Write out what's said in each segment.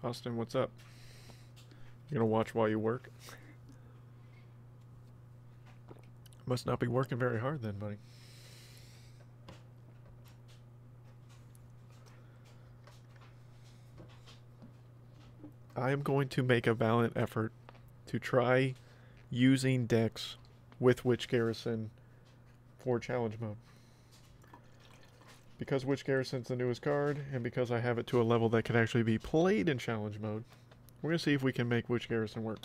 Austin, what's up? You gonna watch while you work? Must not be working very hard then, buddy. I am going to make a valiant effort to try using decks with Witch Garrison for challenge mode. Because Witch Garrison's the newest card, and because I have it to a level that can actually be played in challenge mode, we're going to see if we can make Witch Garrison work.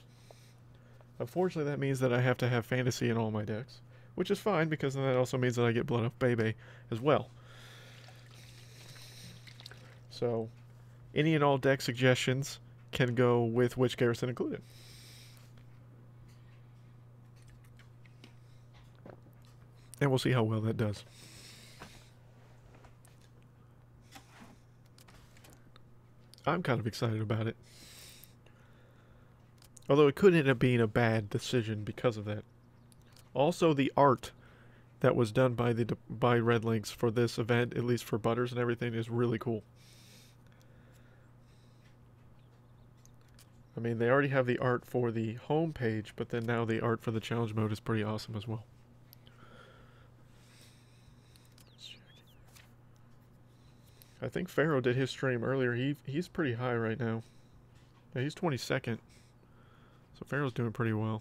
Unfortunately, that means that I have to have Fantasy in all my decks, which is fine, because then that also means that I get Blood Off Bebe as well. So, any and all deck suggestions can go with Witch Garrison included. And we'll see how well that does. I'm kind of excited about it. Although it could end up being a bad decision because of that. Also, the art that was done by Red Links for this event, at least for Butters and everything, is really cool. I mean, they already have the art for the home page, but then now the art for the challenge mode is pretty awesome as well. I think Pharaoh did his stream earlier. He's pretty high right now. Yeah, he's 22nd. So Pharaoh's doing pretty well.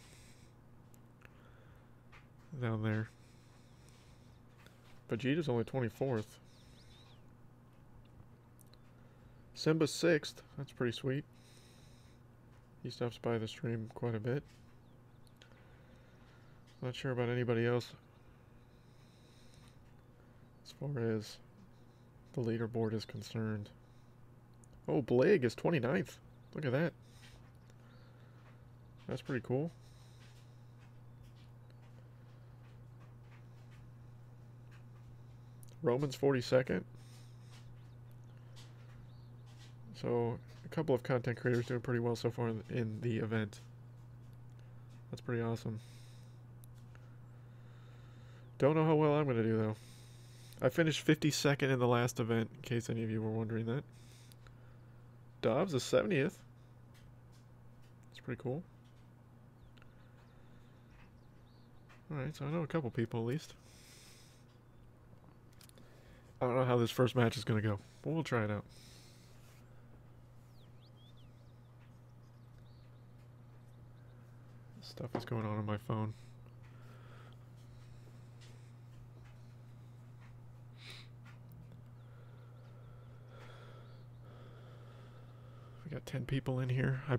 Down there. Vegeta's only 24th. Simba's 6th. That's pretty sweet. He stops by the stream quite a bit. Not sure about anybody else as far as the leaderboard is concerned. Oh, Blig is 29th. Look at that. That's pretty cool. Roman's 42nd. So, a couple of content creators doing pretty well so far in the event. That's pretty awesome. Don't know how well I'm going to do, though. I finished 52nd in the last event, in case any of you were wondering that. Dobbs is 70th. That's pretty cool. Alright, so I know a couple people at least. I don't know how this first match is going to go, but we'll try it out. Stuff is going on my phone. We got 10 people in here. I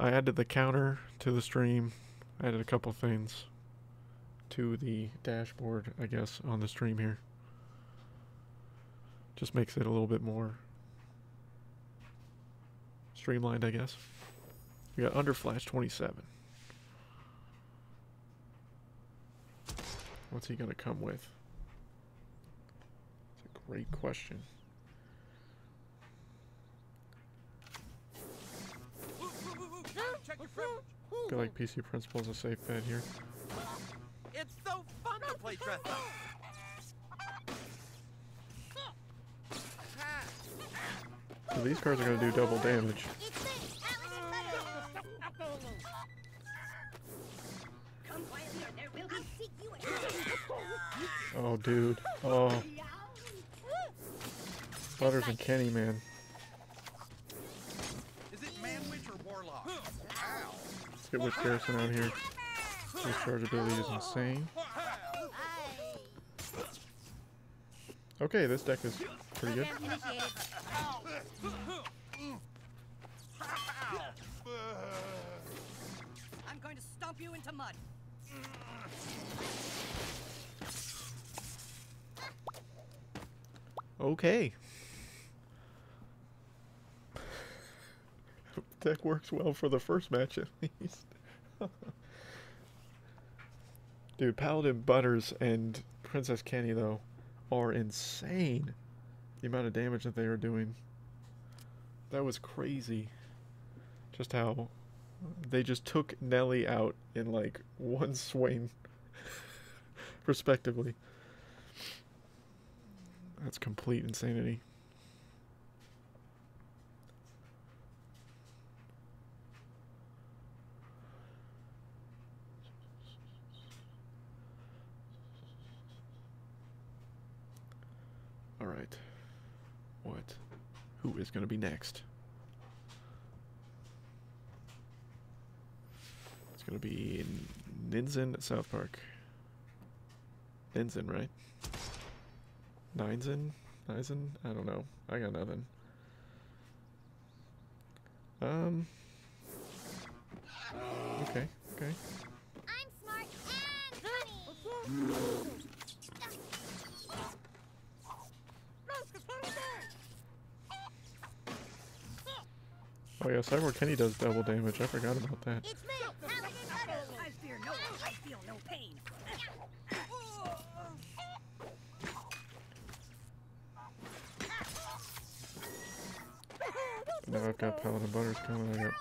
added the counter to the stream. I added a couple things to the dashboard, I guess, on the stream here. Just makes it a little bit more streamlined, I guess. We got Underflash 27. What's he gonna come with? It's a great question. I feel like PC Principal is a safe bet here. It's so fun to play dress up. So these cards are going to do double damage. Oh, dude. Oh. Butters and Kenny, man. Is it man witch or warlock? Ow. Let's get Witch Garrison out here. His charge ability is insane. Okay, this deck is pretty good. I'm going to stomp you into mud. Okay. Deck works well for the first match at least. Dude, Paladin Butters and Princess Kenny though are insane. The amount of damage that they are doing. That was crazy. Just how they just took Nelly out in like one swing. Respectively. That's complete insanity. All right. What? Who is going to be next? It's going to be Ninzen at South Park. Ninzen, right? Ninezen? Nizen? I don't know. I got nothing. Okay, okay. I'm smart and funny. Oh yeah, Cyborg Kenny does double damage. I forgot about that. It's me, Paladin Butters. I fear no one. I feel no pain. Now I've got Paladin Butters coming. I got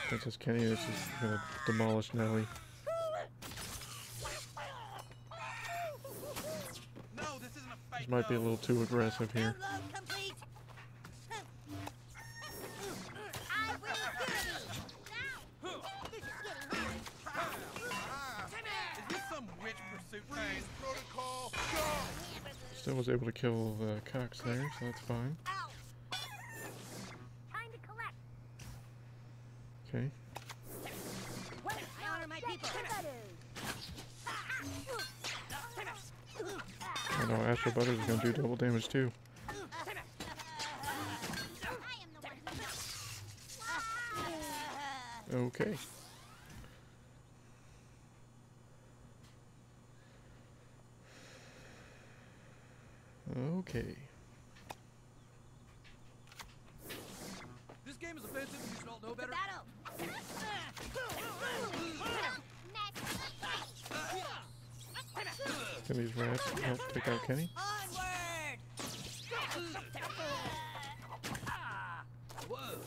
Princess Kenny that's just gonna demolish Nelly. No, this isn't a fight. This might be a little too aggressive here. Download complete. I will do it. Is this some witch pursuit thing? Protocol. Still was able to kill the Cox there, so that's fine. Time to collect. Okay. I honor my people. I know Astro Butters is gonna do double damage too. I am the one. Okay. Okay. This game is offensive and you should all know better. Battle. Can these rats help take out Kenny? Onward. Whoa.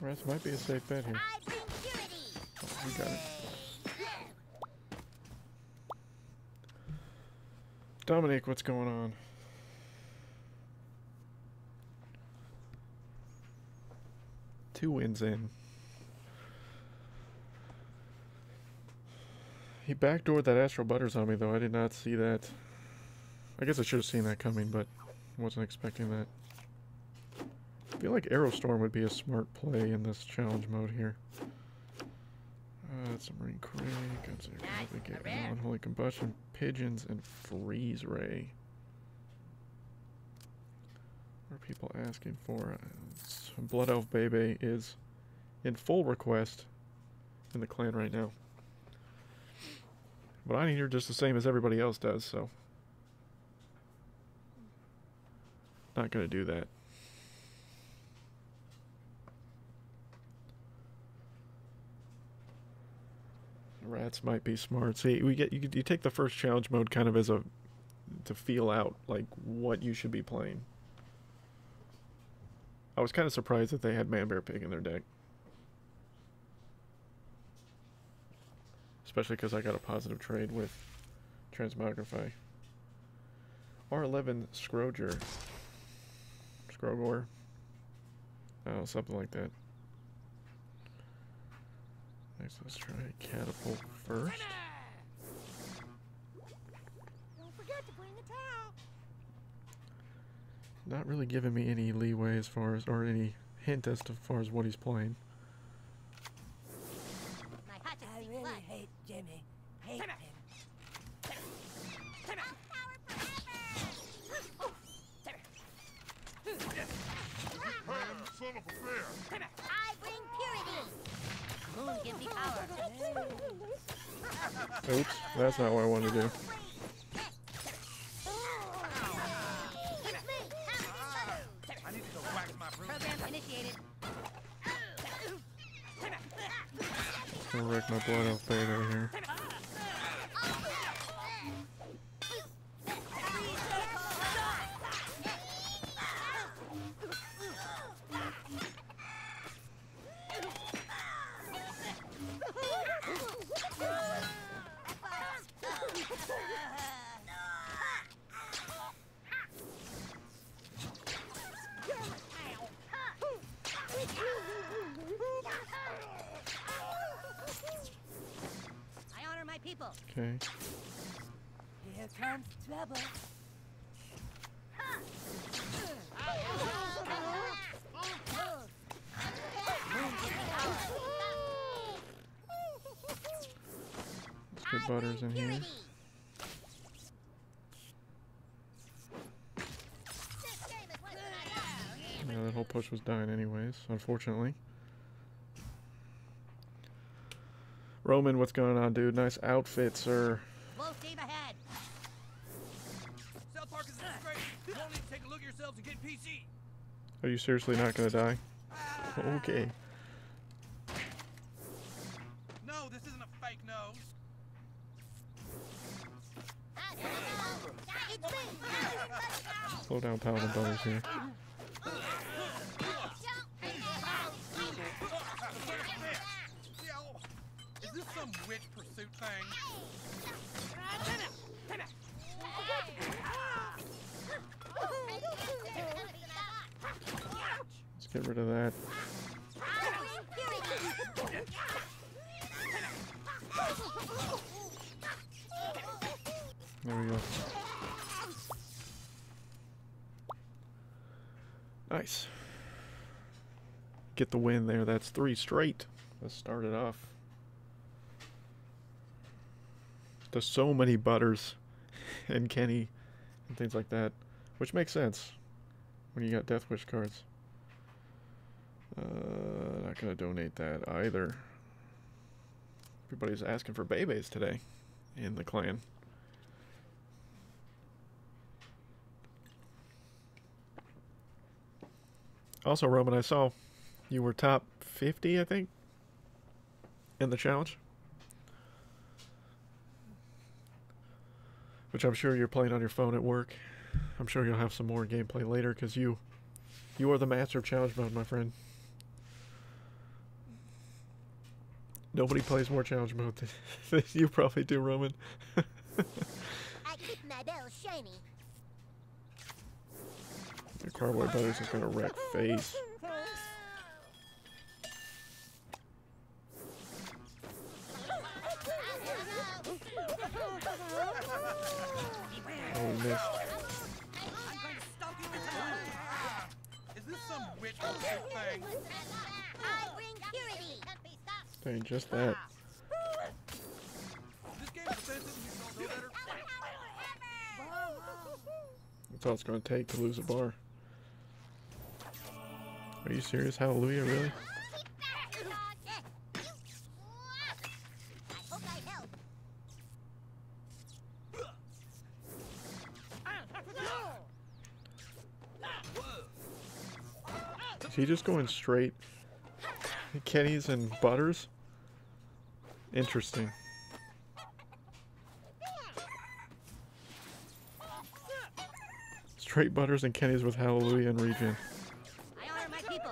Rats might be a safe bet here. I bring purity. Oh, we got it. Dominic, what's going on? Two wins in. He backdoored that Astro Butters on me, though. I did not see that. I guess I should have seen that coming, but wasn't expecting that. I feel like Aerostorm would be a smart play in this challenge mode here. That's a Marine Crate, guns get Unholy Combustion, Pigeons, and Freeze Ray. What are people asking for? Blood Elf Bebe is in full request in the clan right now. But I need her just the same as everybody else does, so not gonna do that. Rats might be smart. See, you take the first challenge mode kind of as a to feel out like what you should be playing. I was kind of surprised that they had Man Bear Pig in their deck, especially because I got a positive trade with Transmogrify. R11 Scroger, Scrogor, oh, something like that. Next, let's try catapult first. Don't forget to bring the towel. Not really giving me any leeway as far as, or any hint as to far as what he's playing. My hot I really hate Jimmy. Hate him. Son of a bear! I bring purity. moon gives me power. Oops, that's not what I wanted to do. I need to go wax my broom. Program initiated. I'm gonna wreck my blood off fade over here. I honor my people. Okay. Here comes trouble. Let's get Butters in here. Yeah, that whole push was dying anyways, unfortunately. Roman, what's going on, dude? Nice outfit, sir. Full steam ahead. South Park is great. You all need to take a look at yourselves and get PC. Are you seriously not gonna die? Okay. No, this isn't a fake nose. Slow down, Paladin Butters here. Is this some witch pursuit thing? Let's get rid of that. There we go. Nice. Get the win there. That's 3 straight. Let's start it off. There's so many Butters and Kenny and things like that, which makes sense when you got deathwish cards. Not gonna donate that either. Everybody's asking for Beyblades today in the clan. Also, Roman, I saw you were top 50, I think, in the challenge. Which I'm sure you're playing on your phone at work. I'm sure you'll have some more gameplay later, because you are the master of challenge mode, my friend. Nobody plays more challenge mode than you probably do, Roman. I keep my bell shiny. The Carboy Butters is gonna wreck face. Oh, we missed. I'm going to stomp you into mud. Is this some witch pursuit thing? I bring purity. Dang, just that. This game is offensive and you don't know better? That's all it's gonna take to lose a bar. Are you serious? Hallelujah, really? I hope I help. Is he just going straight Kenny's and Butters? Interesting. Straight Butters and Kenny's with Hallelujah and Regen. I honor my people.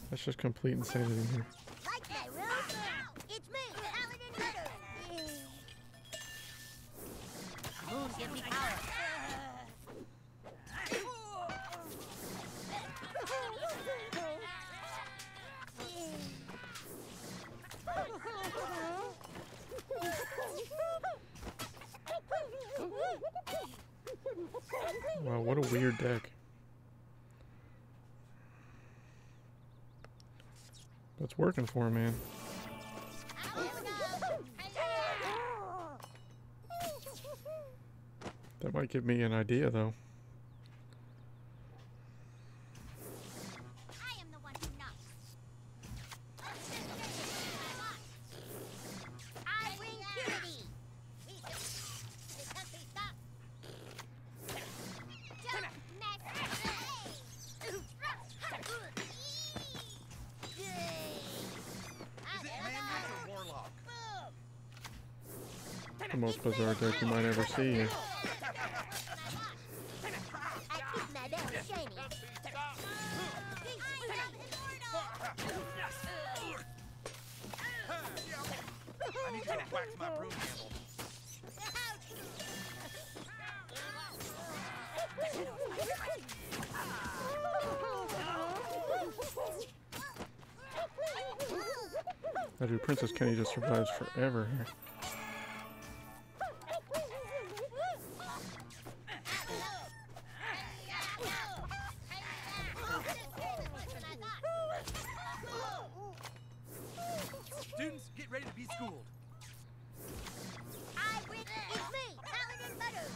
That's just complete insanity here. Like my robe? It's me, Paladin Butters. Moon gives me power. Wow, what a weird deck. That's working for him, man. That might give me an idea, though. I am the one who knocks. I bring purity. It can't be stopped. Jump next. Is it man-witch or warlock? The most bizarre deck you might ever see. I keep my bell shiny. I need you to wax my broom handle. That dude, Princess Kenny just survives forever here. Students, get ready to be schooled. I bring. It's me, Paladin Butter.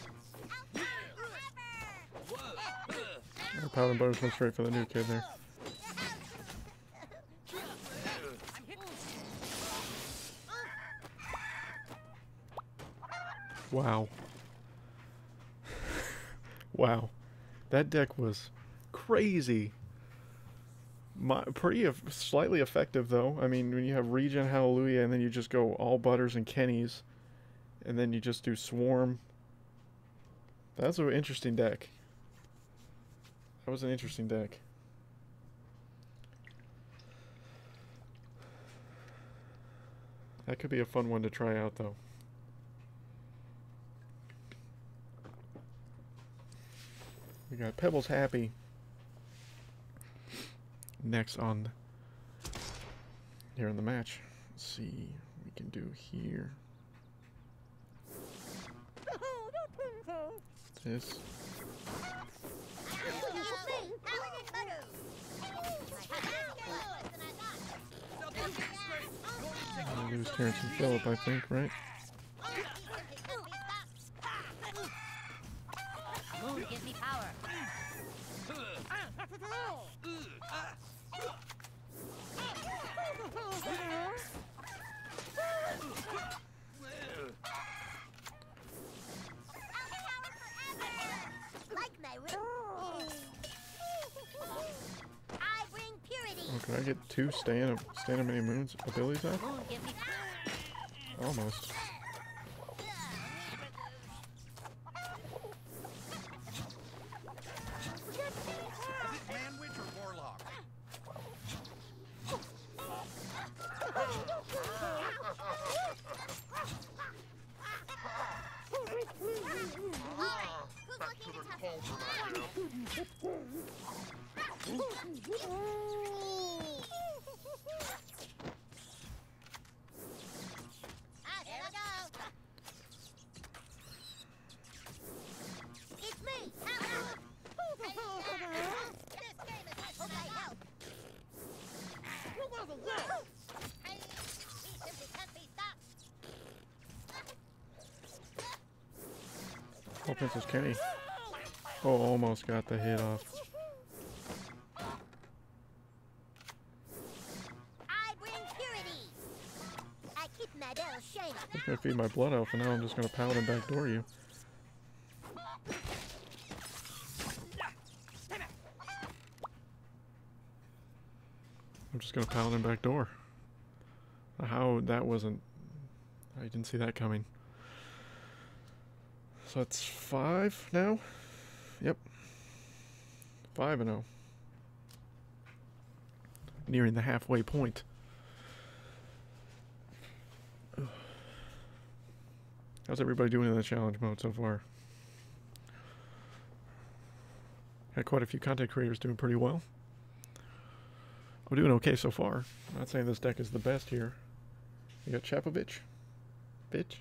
The Paladin Butters went straight for the new kid there. Wow. Wow. That deck was crazy. Slightly effective, though. I mean, when you have Regen Hallelujah and then you just go all Butters and Kennys, and then you just do Swarm. That's an interesting deck. That was an interesting deck. That could be a fun one to try out, though. We got Pebbles Happy next on here in the match. Let's see what we can do here. This. I'll lose Terrence and Phillip, I think, right? Moon gives me power. Like my I bring purity. Oh, can I get two stand of many moons abilities out? Moon gives me Almost. Is it man-witch or warlock? It's me, This game is much for my help. We simply can't be stopped. Oh, Princess Kenny. Oh, almost got the hit off. I bring purity. I keep my bell shiny. I was gonna feed my blood elf, and now I'm just gonna Paladin backdoor you. I'm just gonna Paladin backdoor. How that wasn't... I didn't see that coming. So that's 5 now? Yep. 5-0. Nearing the halfway point. How's everybody doing in the challenge mode so far? Had quite a few content creators doing pretty well. I'm doing okay so far. I'm not saying this deck is the best here. You got Chapovich? Bitch?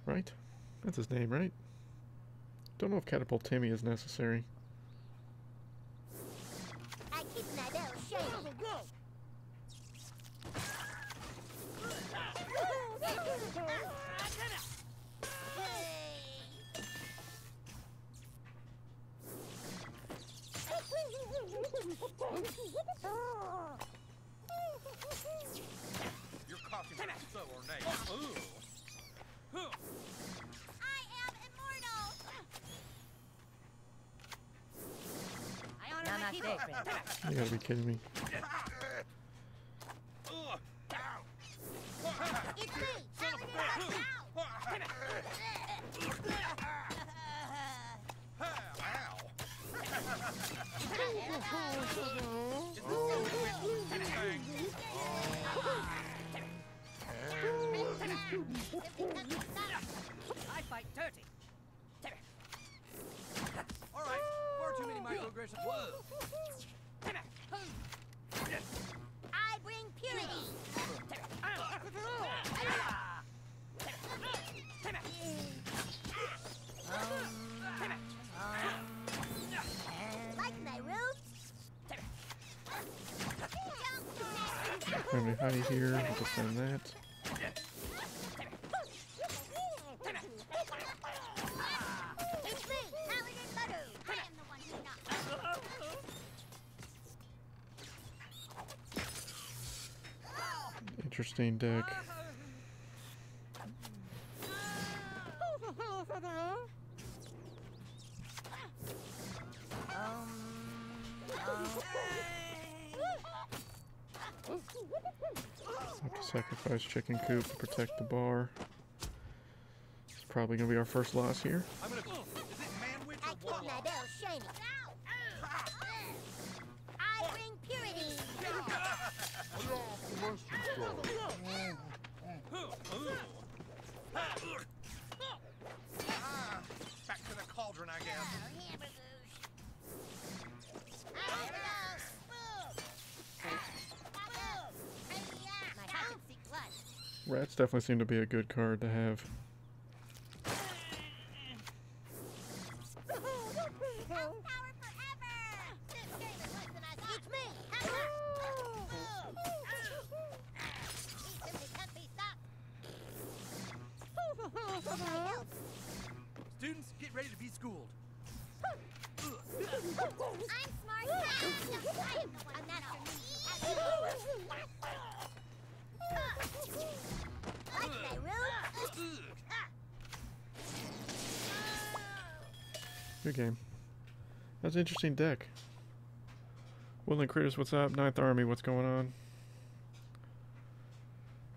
Right? That's his name, right? Don't know if Catapult Timmy is necessary. I keep my bell shiny. You're coughing so ornate. Ooh. I am immortal. I honor my people. You gotta be kidding me. It's me, Paladin. I fight dirty. All right, far too many microaggressions. Whoa. I bring purity. Like my roots? Let me hide here. Defend that. It's me, Paladin Butter. I am the one who knocks. Interesting deck. Have to sacrifice chicken coop to protect the bar. It's probably gonna be our first loss here. I'm gonna. Is it manwich I or keep my warlock? bell shiny. I bring purity. Back to the cauldron, I guess. My pockets seek blood. Rats definitely seem to be a good card to have. Power forever! This game is less than I thought. It's me! He simply can't be stopped. Students, get ready to be schooled. I'm smart. I am the one after me. Like my roots? Good game. That's an interesting deck. Woodland Critters, what's up? Ninth Army, what's going on?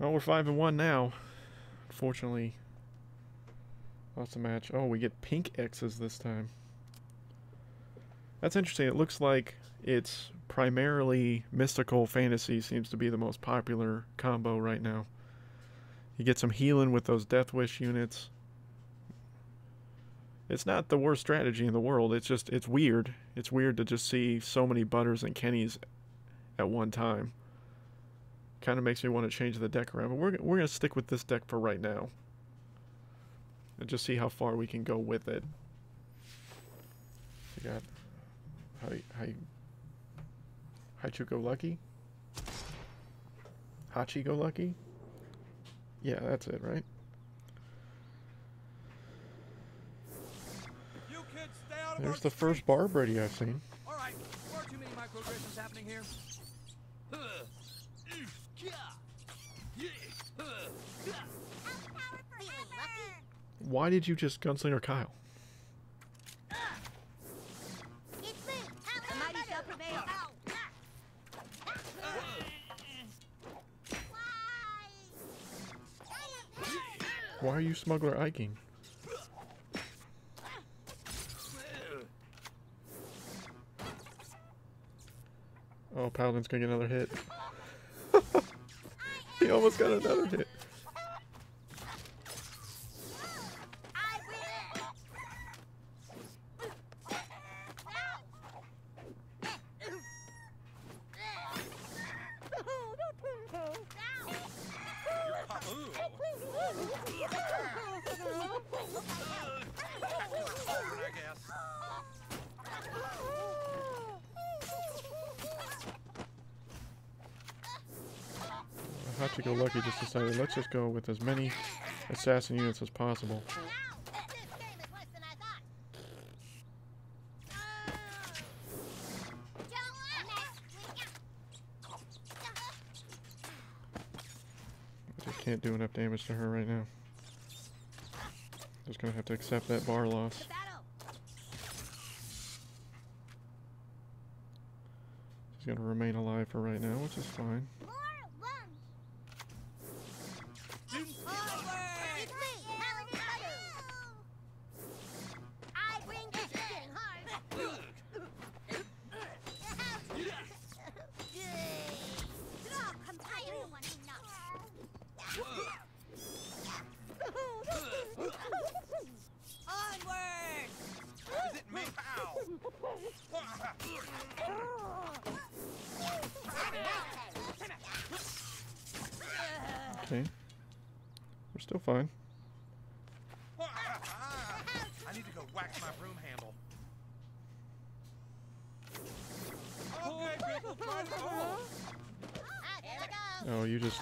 Oh, we're 5-1 now. Unfortunately, lost the match. Oh, we get pink X's this time. That's interesting. It looks like it's primarily mystical fantasy seems to be the most popular combo right now. You get some healing with those deathwish units. It's not the worst strategy in the world. It's just, it's weird. It's weird to just see so many Butters and Kennys at one time. Kind of makes me want to change the deck around. But we're going to stick with this deck for right now. And just see how far we can go with it. We got Hachi-Go-Lucky? Hachi-Go-Lucky? Yeah, that's it, right? You kids stay out of There's our the first streets. Barb Ready I've seen. All right, far too many microaggressions happening here. Power forever! Why did you just Gunslinger Kyle? It's me, The mighty shall prevail. Why are you Smuggler Iking? Oh, Paladin's gonna get another hit. He almost got another hit. Hachi-Go-Lucky just decided, let's just go with as many assassin units as possible. This game is worse than I thought. I just can't do enough damage to her right now. Just gonna have to accept that bar loss. She's gonna remain alive for right now, which is fine. Okay. We're still fine. I need to go wax my broom handle. Okay, people, try to go. Oh, you just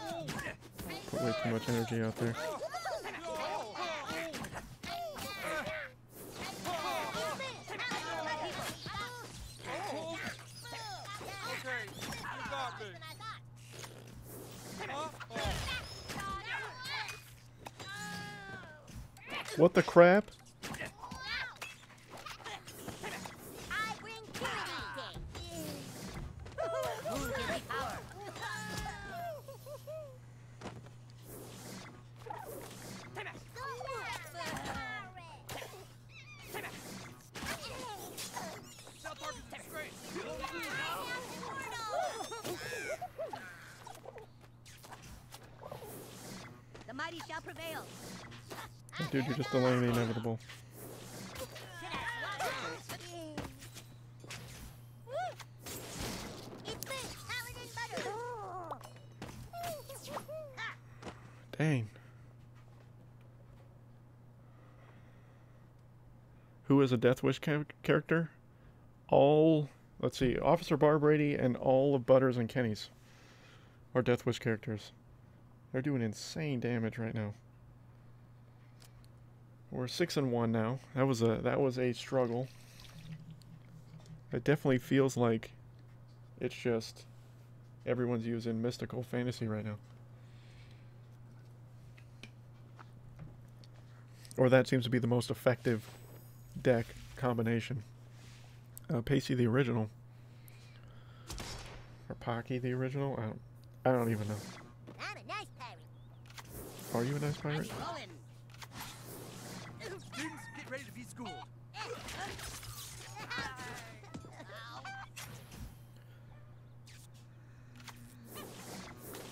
put way too much energy out there. What the crap? The mighty shall prevail. Dude, you're just delaying the inevitable. Dang. Who is a Deathwish character? All, let's see, Officer Barbrady and all of Butters and Kenny's are Deathwish characters. They're doing insane damage right now. We're 6-1 now. That was a struggle. It definitely feels like it's just everyone's using mystical fantasy right now. Or that seems to be the most effective deck combination. Pacey the original. Or Pocky the original? I don't even know. I'm a nice pirate. Are you a nice pirate? Students, get ready to be schooled.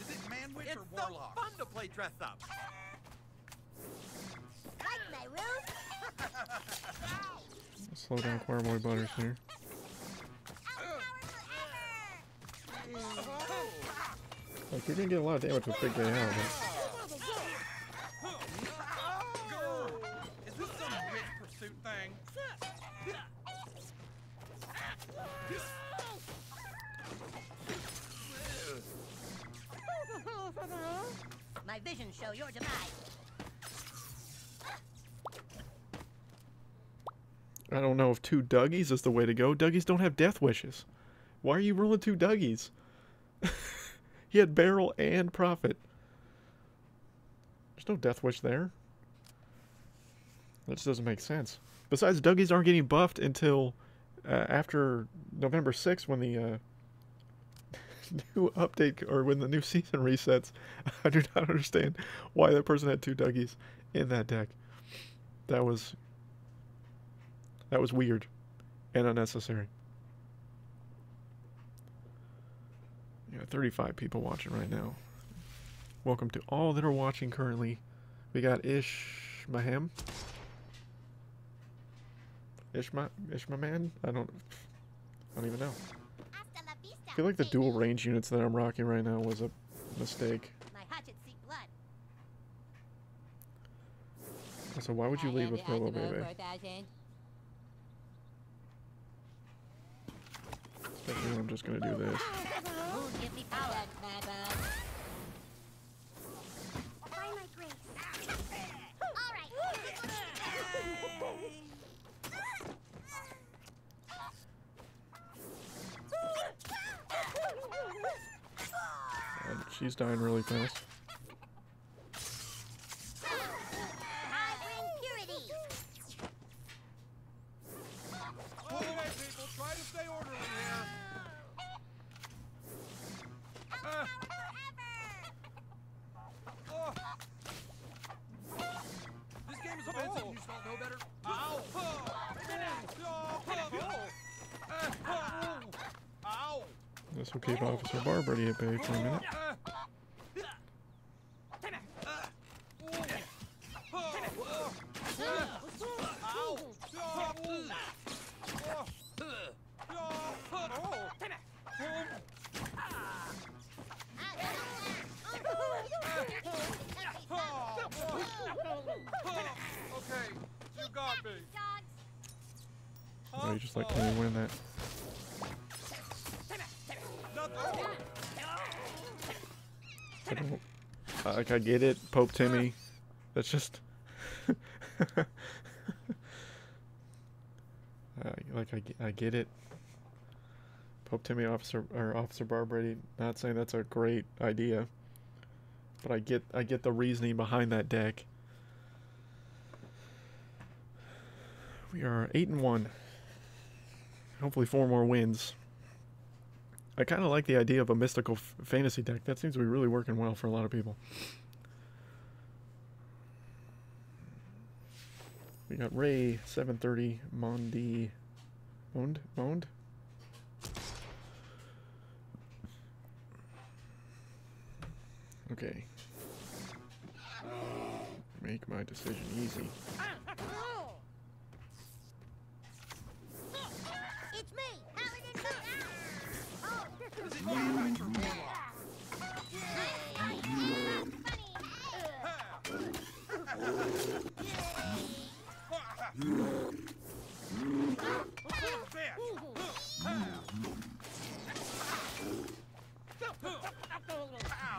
Is it man-witch or warlock? It's so fun to play dress up. Like my room? Slow down Choirboy Butters here. Like, you're gonna get a lot of damage with Big Day Out. Is this some rich pursuit thing? My visions show your demise. I don't know if 2 Dougies is the way to go. Dougies don't have death wishes. Why are you rolling 2 Dougies? He had Barrel and Prophet. There's no death wish there. That just doesn't make sense. Besides, Dougies aren't getting buffed until after November 6th when the new update, or when the new season resets. I do not understand why that person had 2 Dougies in that deck. That was weird and unnecessary. Yeah, 35 people watching right now. Welcome to all that are watching currently. We got Ishmahan. Ishmaman? I don't even know. I feel like the dual range units that I'm rocking right now was a mistake. My hatchet seek blood. So why would you lead with Willow Baby? Especially when I'm just gonna do this. Give me power. she's dying really fast. I bring purity. Okay, people, try to stay orderly here. Forever. Oh. This game is offensive. You just don't know better. Ow! Ow! This will keep Officer Barbrady at bay for a minute. Okay, you got me. Oh, you just let Kenny win that. I don't, like, I get it, Pope Timmy. That's just I get it. Pope Timmy, Officer Barbrady. Not saying that's a great idea, but I get the reasoning behind that deck. We are 8-1. Hopefully 4 more wins. I kind of like the idea of a mystical fantasy deck. That seems to be really working well for a lot of people. We got Ray, 730, Mondi, Mond? Okay. Make my decision easy. It's me, Paladin Moon. Oh, This is your adventure, Warlock.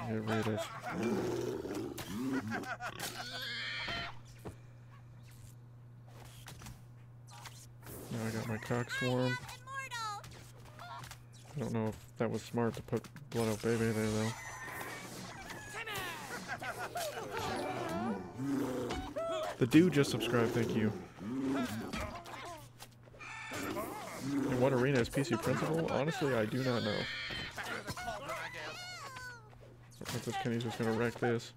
Get rid of. Now I got my cock swarm. I don't know if that was smart to put Blood Out Baby there though. The dude just subscribed, thank you. And what arena is PC Principal? Honestly, I do not know. Princess Kenny's just gonna wreck this.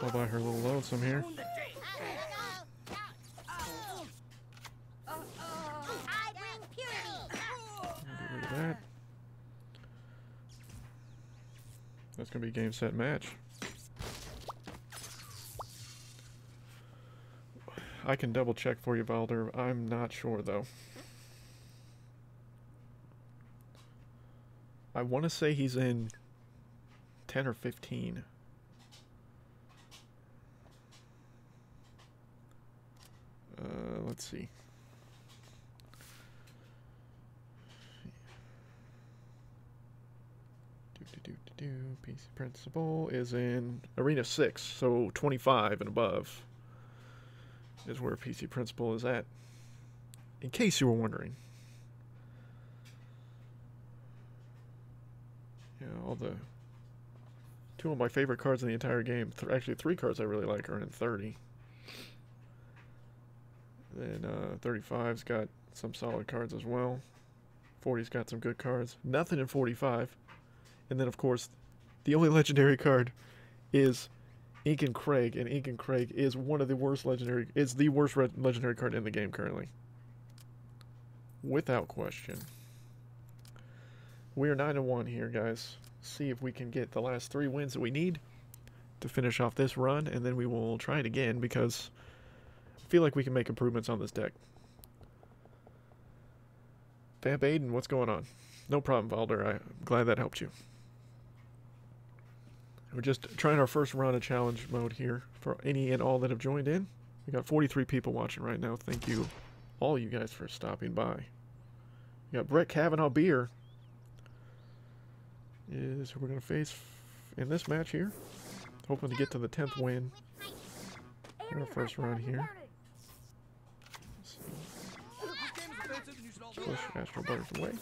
I'll buy her a little lonesome here. I bring purity. Get rid of that. That's gonna be game, set, match. I can double check for you, Valder. I'm not sure though. I want to say he's in 10 or 15. Let's see. PC Principal is in Arena 6, so 25 and above is where PC Principal is at. In case you were wondering. Yeah, all the... 2 of my favorite cards in the entire game, actually 3 cards I really like are in 30. Then 35's got some solid cards as well. 40's got some good cards. Nothing in 45. And then, of course, the only legendary card is Ink and Craig. And Ink and Craig is one of the worst legendary... It's the worst legendary card in the game currently. Without question. We are 9-1 here, guys. See if we can get the last 3 wins that we need to finish off this run. And then we will try it again because I feel like we can make improvements on this deck. Vamp Aiden, what's going on? No problem, Valder. I'm glad that helped you. We're just trying our first run of challenge mode here for any and all that have joined in. We got 43 people watching right now. Thank you, all you guys, for stopping by. We got Brett Kavanaugh Beer is who we're going to face in this match here. Hoping to get to the 10th win in our first run here. Let's see. Push Astro Butters away.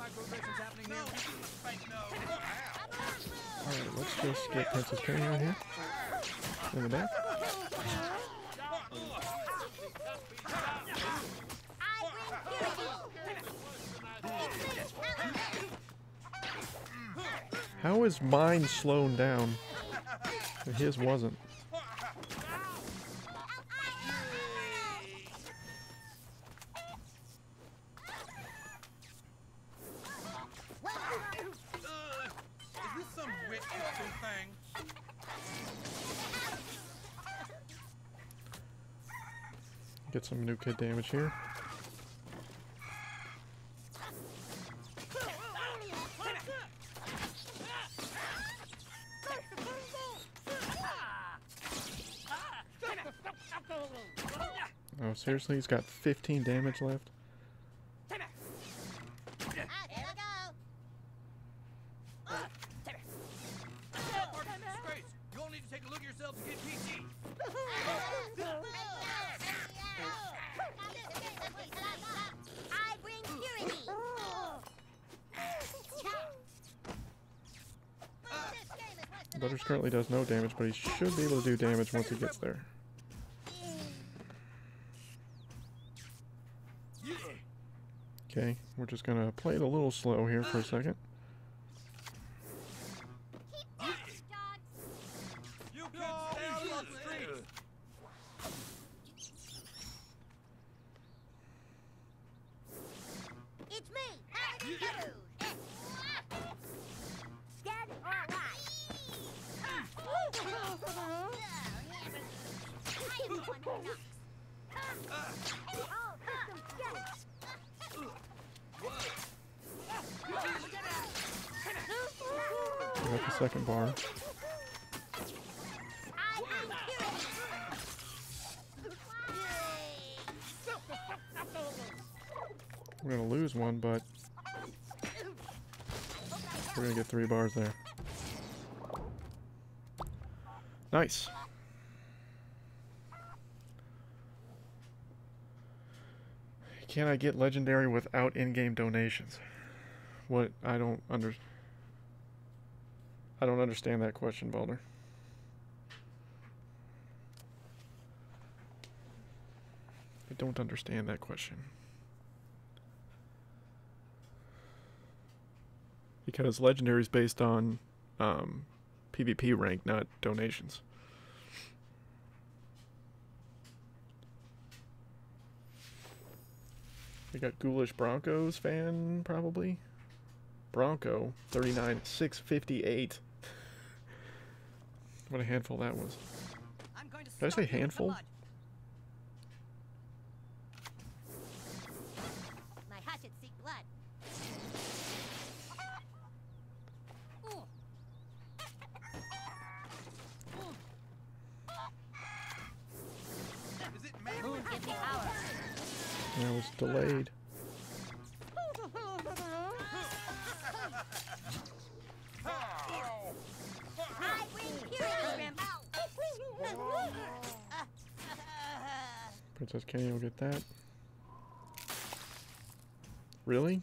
microaggressions happening here. Alright, let's just get Princess Penny out here. In the back. How is mine slowed down? And his wasn't. Is this some weightlifting thing? Get some new kid damage here. Oh, seriously? He's got 15 damage left? You all need to take a look at yourselves and get PT. I bring purity. Butters currently does no damage, but he should be able to do damage once he gets there. Okay, we're just gonna play it a little slow here for a second. You kids stay out on the streets. It's me, Harry Deathwish. Dead or alive? I am the one who knocks. All systems checked. We got the second bar. I bring purity. We're gonna lose one, but we're gonna get 3 bars there. Nice. Can I get legendary without in-game donations? What? I don't understand that question, Balder. I don't understand that question. Because legendary is based on PvP rank, not donations. We got Ghoulish Broncos fan, probably. Bronco, 39, 658. What a handful that was. I'm going to Did I say soak you in the handful? mud. My hatchet seek blood. Is it made Moon, give me power. That was delayed. I bring purity. Princess Kenny will get that. Really?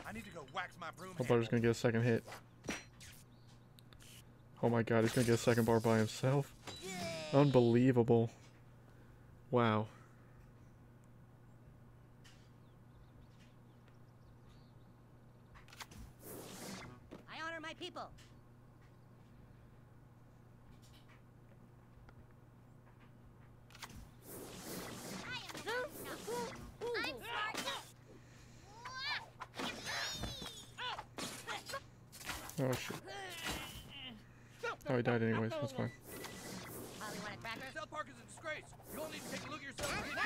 I need to go wax my broom. Oh, Butter's gonna get a second hit. Oh my god, he's gonna get a second bar by himself. Unbelievable. Wow. I honor my people. I am the one who knocks. I'm smart. Oh shit. Oh, he died anyways, that's fine. Holly want a cracker? South Park is a disgrace. You all need to take a look at yourselves and get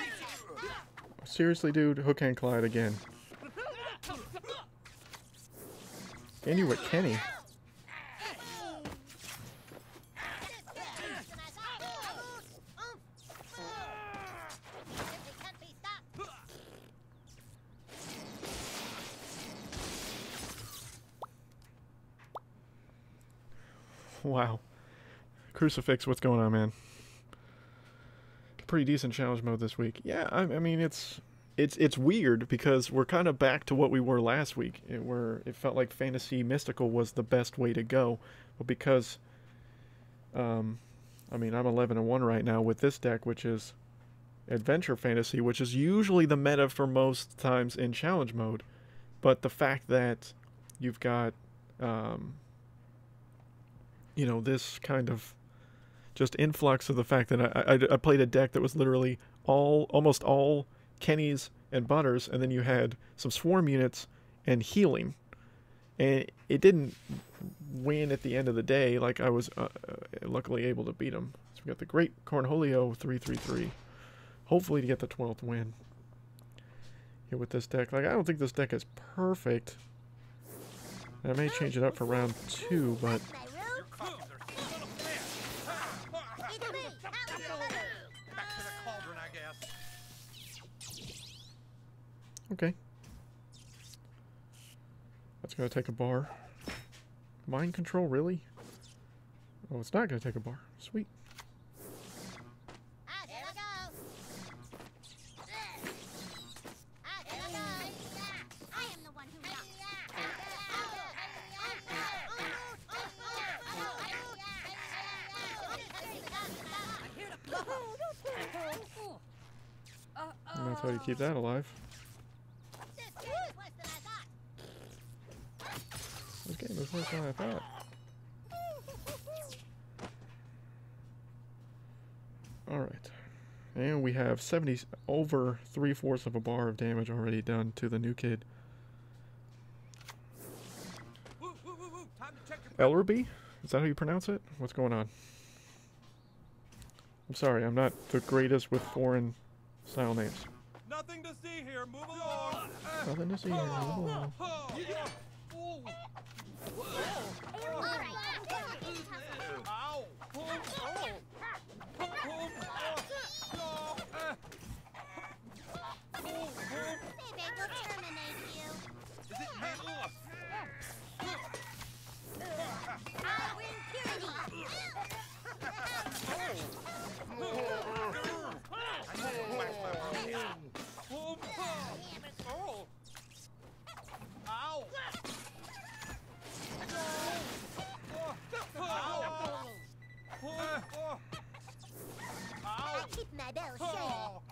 PT. Seriously, dude, Hook and Clyde again. And you were Kenny. Wow. Crucifix, what's going on, man? pretty decent challenge mode this week. Yeah, I mean it's weird because we're kind of back to what we were last week, where it felt like fantasy mystical was the best way to go, but because I mean I'm 11-1 right now with this deck, which is adventure fantasy, which is usually the meta for most times in challenge mode, but the fact that you've got you know, this kind of just influx of the fact that I played a deck that was literally almost all Kenny's and Butters, and then you had some swarm units and healing, and it didn't win at the end of the day. Like I was luckily able to beat him. So we got the Great Cornholio 3/3/3, hopefully to get the 12th win here with this deck. Like I don't think this deck is perfect. I may change it up for round 2, but okay. That's going to take a bar. Mind control, really? Oh, it's not going to take a bar. Sweet. And that's how you keep that alive. This game is worse than I thought. Alright. And we have 70, over 3/4 of a bar of damage already done to the new kid. Ellerby? Is that how you pronounce it? What's going on? I'm sorry, I'm not the greatest with foreign style names. Nothing to see here. Move along. Nothing to see here. Move along.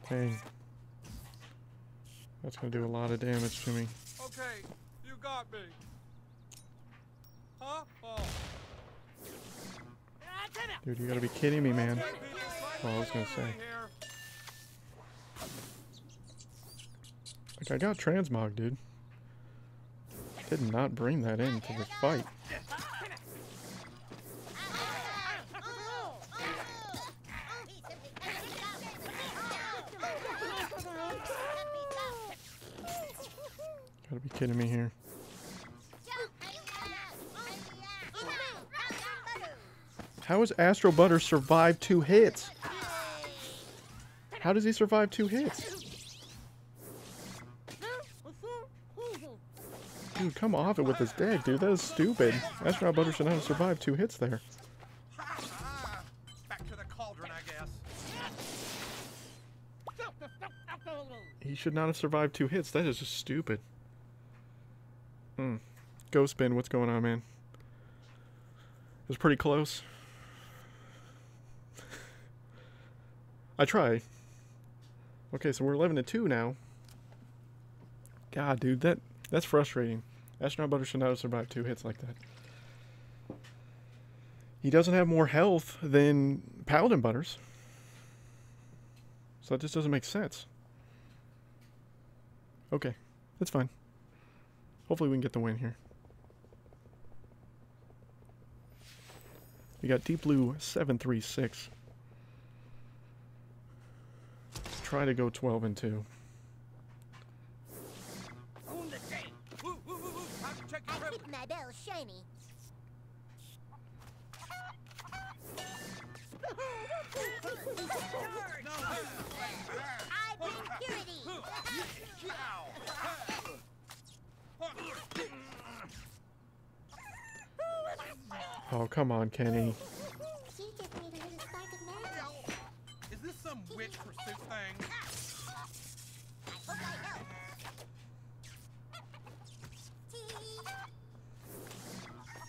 Dang. That's gonna do a lot of damage to me. Okay, you got me. Huh? Oh. Dude, you gotta be kidding me, man. Oh, I was gonna say. Like, I got transmog, dude. Did not bring that into the fight. Gotta be kidding me here. How has Astro Butter survived 2 hits? How does he survive 2 hits? Dude, come off it with this deck, dude. That is stupid. Astro Butter should not have survived 2 hits there. Back to the cauldron, I guess. He should not have survived 2 hits. That is just stupid. Go spin. What's going on, man? It was pretty close. I try. Okay, so we're 11-2 now. God, dude, that's frustrating. Astronaut Butter should not have survived 2 hits like that. He doesn't have more health than Paladin Butters. So that just doesn't make sense. Okay, that's fine. Hopefully we can get the win here. We got Deep Blue 736. Let's try to go 12-2. Keep my bell shiny. I bring purity. Oh, come on, Kenny. She just made a little spark of magic. Is this some witch Thanks for soup thing. I hope I help.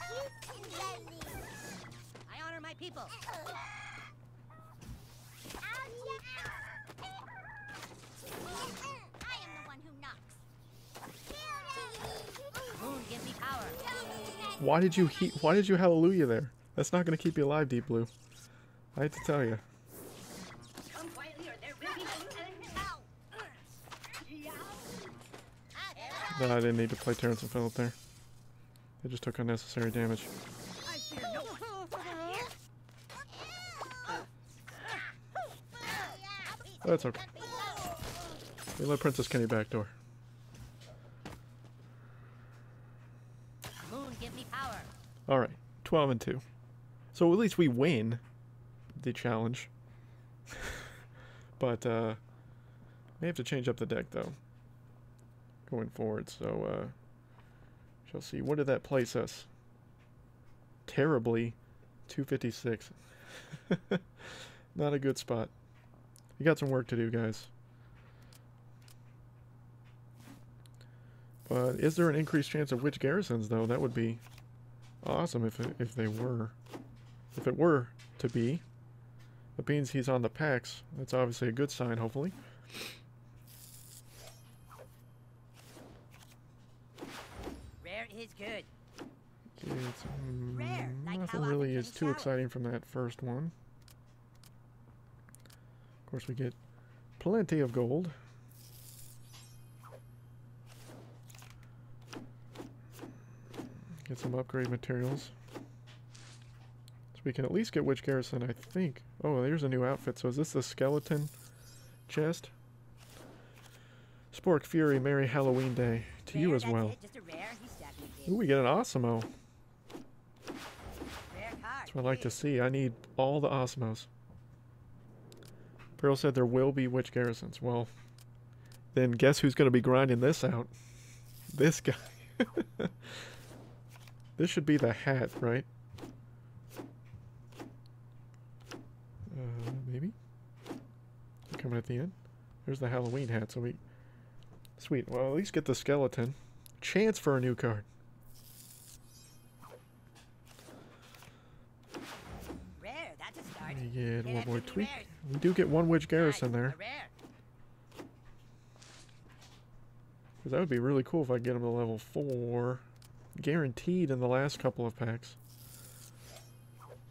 Cute and lovely. I honor my people. I am the one who knocks. Moon, give me power. Why did you hallelujah there? That's not going to keep you alive, Deep Blue. I hate to tell you. Come quietly, or there will be No, I didn't need to play Terrence and Phillip there. They just took unnecessary damage. I fear no one. That's okay. We let Princess Kenny backdoor. Moon, give me power. Alright, 12 and 2. So at least we win the challenge. But, may have to change up the deck, though. Going forward, so, shall see. What did that place us? Terribly, 256. Not a good spot. You got some work to do, guys. But is there an increased chance of witch garrisons, though? That would be awesome if they were. If it were to be. That means he's on the packs. That's obviously a good sign, hopefully. Rare is good. It's, Rare, like nothing how really often is can you too shower? exciting from that first one. Of course, we get plenty of gold. Get some upgrade materials. So we can at least get Witch Garrison, I think. Oh, there's a new outfit. So is this the skeleton chest? Spork Fury, Merry Halloween Day to you Rare, as that's well. it, just a rare. He stabbed me, kid. Ooh, we get an Osmo. Rare card. That's what I like to kid. see. I need all the Osmos. Pearl said there will be Witch Garrisons. Well, then guess who's going to be grinding this out? This guy. This should be the hat, right? Maybe? Coming at the end. There's the Halloween hat, so we... Sweet. Well, at least get the skeleton. Chance for a new card. Rare, that's a start. We get Can't one more have too tweak. many rares. We do get one Witch Garrison Nice, there. a rare. Because that would be really cool if I get him to level 4. Guaranteed in the last couple of packs.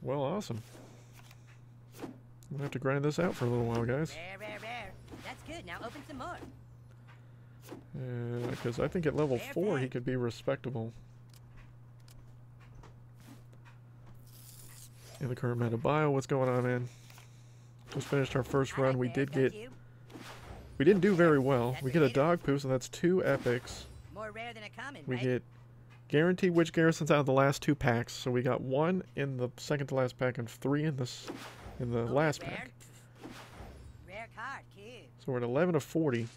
Well, awesome. I'm going to have to grind this out for a little while, guys. Rare, rare, rare. That's good. Now open some more. Because I think at level Rare 4 he pack. could be respectable. In the current meta bio, what's going on, man? Just finished our first I run. like We rares, did don't get... you? We didn't do very well. That's We get a related. dog poo, so that's 2 epics. More rare than a common, We right? get guaranteed Witch Garrisons out of the last 2 packs. So we got 1 in the second to last pack and 3 in the Oh, last rare. pack. Rare card, kid. So we're at 11 of 40.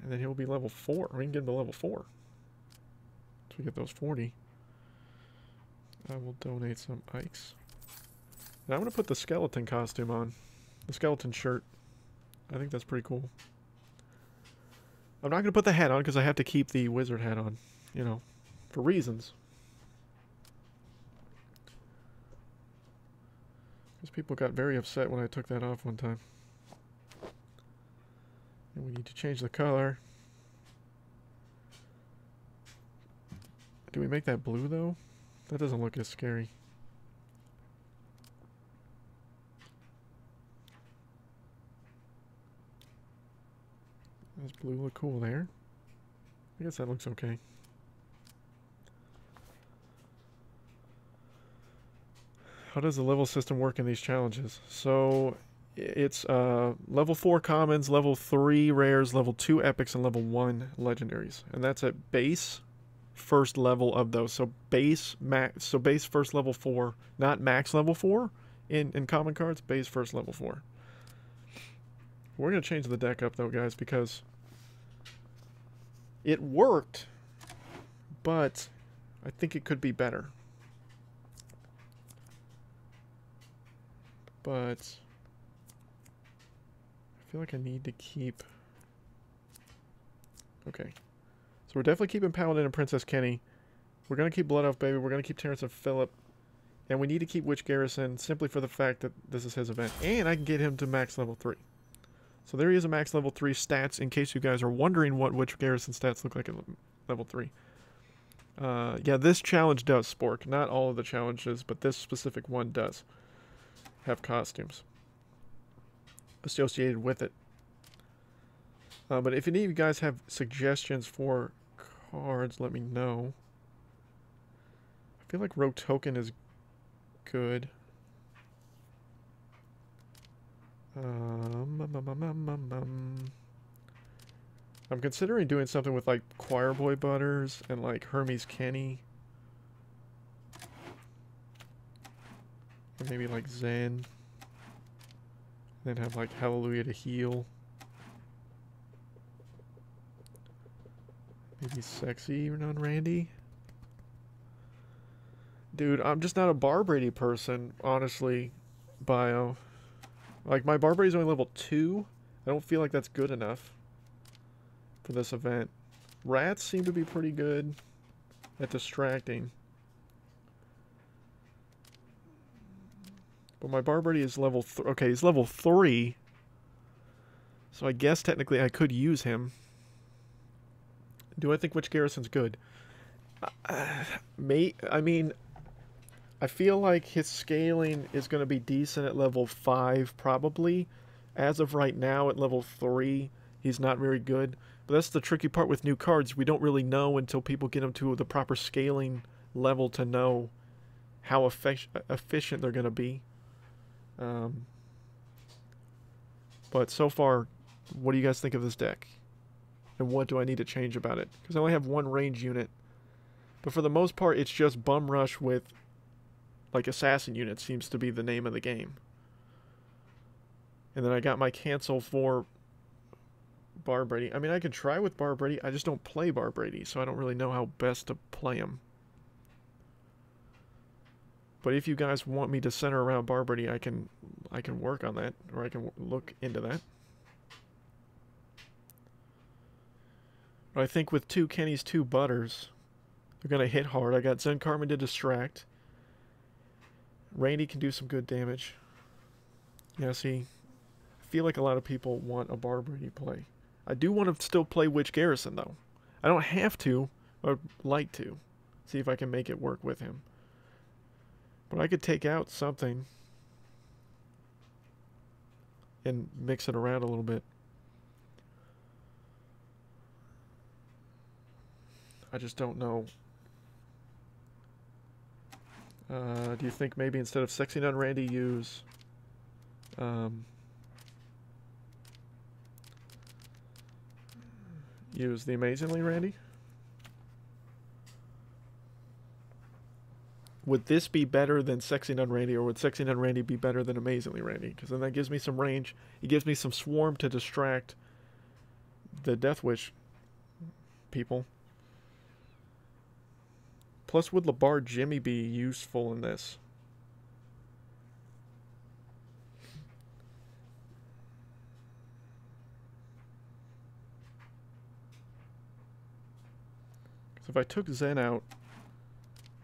And then he'll be level 4. We can get him to level 4. So we get those 40. I will donate some Ikes. And I'm going to put the skeleton costume on. The skeleton shirt. I think that's pretty cool. I'm not going to put the hat on because I have to keep the wizard hat on. You know, for reasons. Because people got very upset when I took that off one time. And we need to change the color. Do we make that blue though? That doesn't look as scary. Does blue look cool there? I guess that looks okay. How does the level system work in these challenges? So it's level 4 commons, level 3 rares, level 2 epics, and level 1 legendaries. And that's at base first level of those. So base first level 4, not max level 4 in common cards, base first level 4. We're going to change the deck up though, guys, because it worked, but I think it could be better. But feel like I need to keep... Okay. So we're definitely keeping Paladin and Princess Kenny. We're going to keep Blood Elf Baby. We're going to keep Terrence and Philip. And we need to keep Witch Garrison simply for the fact that this is his event. And I can get him to max level 3. So there he is a max level 3 stats in case you guys are wondering what Witch Garrison stats look like at level 3. Yeah, this challenge does spork. Not all of the challenges, but this specific one does have costumes associated with it. But if any of you guys have suggestions for cards, let me know. I feel like Rogue Token is good. I'm considering doing something with like Choir Boy Butters and like Hermes Kenny. And maybe like Zen. Then have like Hallelujah to heal. Maybe Sexy or non-Randy. Dude, I'm just not a Barbrady person, honestly, Bio. Like, my Barbrady's only level 2. I don't feel like that's good enough for this event. Rats seem to be pretty good at distracting. But my Barbrady is level... Okay, he's level 3. So I guess technically I could use him. Do I think Witch Garrison's good? I mean... I feel like his scaling is going to be decent at level 5, probably. As of right now, at level 3, he's not very good. But that's the tricky part with new cards. We don't really know until people get them to the proper scaling level to know how efficient they're going to be. But so far, what do you guys think of this deck? And what do I need to change about it? Because I only have one range unit. But for the most part, it's just Bum Rush with... like assassin unit seems to be the name of the game. And then I got my cancel for Barbrady. I mean, I could try with Barbrady. I just don't play Barbrady, so I don't really know how best to play him. But if you guys want me to center around Barbrady, I can work on that, or I can look into that. But I think with 2 Kennys, 2 Butters, they're going to hit hard. I got Zen Carmen to distract. Randy can do some good damage. Yeah, see, I feel like a lot of people want a Barbrady play. I do want to still play Witch Garrison, though. I don't have to, but I'd like to. See if I can make it work with him. But I could take out something and mix it around a little bit. I just don't know. Do you think maybe instead of Sexy Nun Randy use use the Amazingly Randy? Would this be better than Sexy Nun Randy, or would Sexy Nun Randy be better than Amazingly Randy? Because then that gives me some range. It gives me some swarm to distract the Deathwish people. Plus, would LeBar Jimmy be useful in this? Because if I took Zen out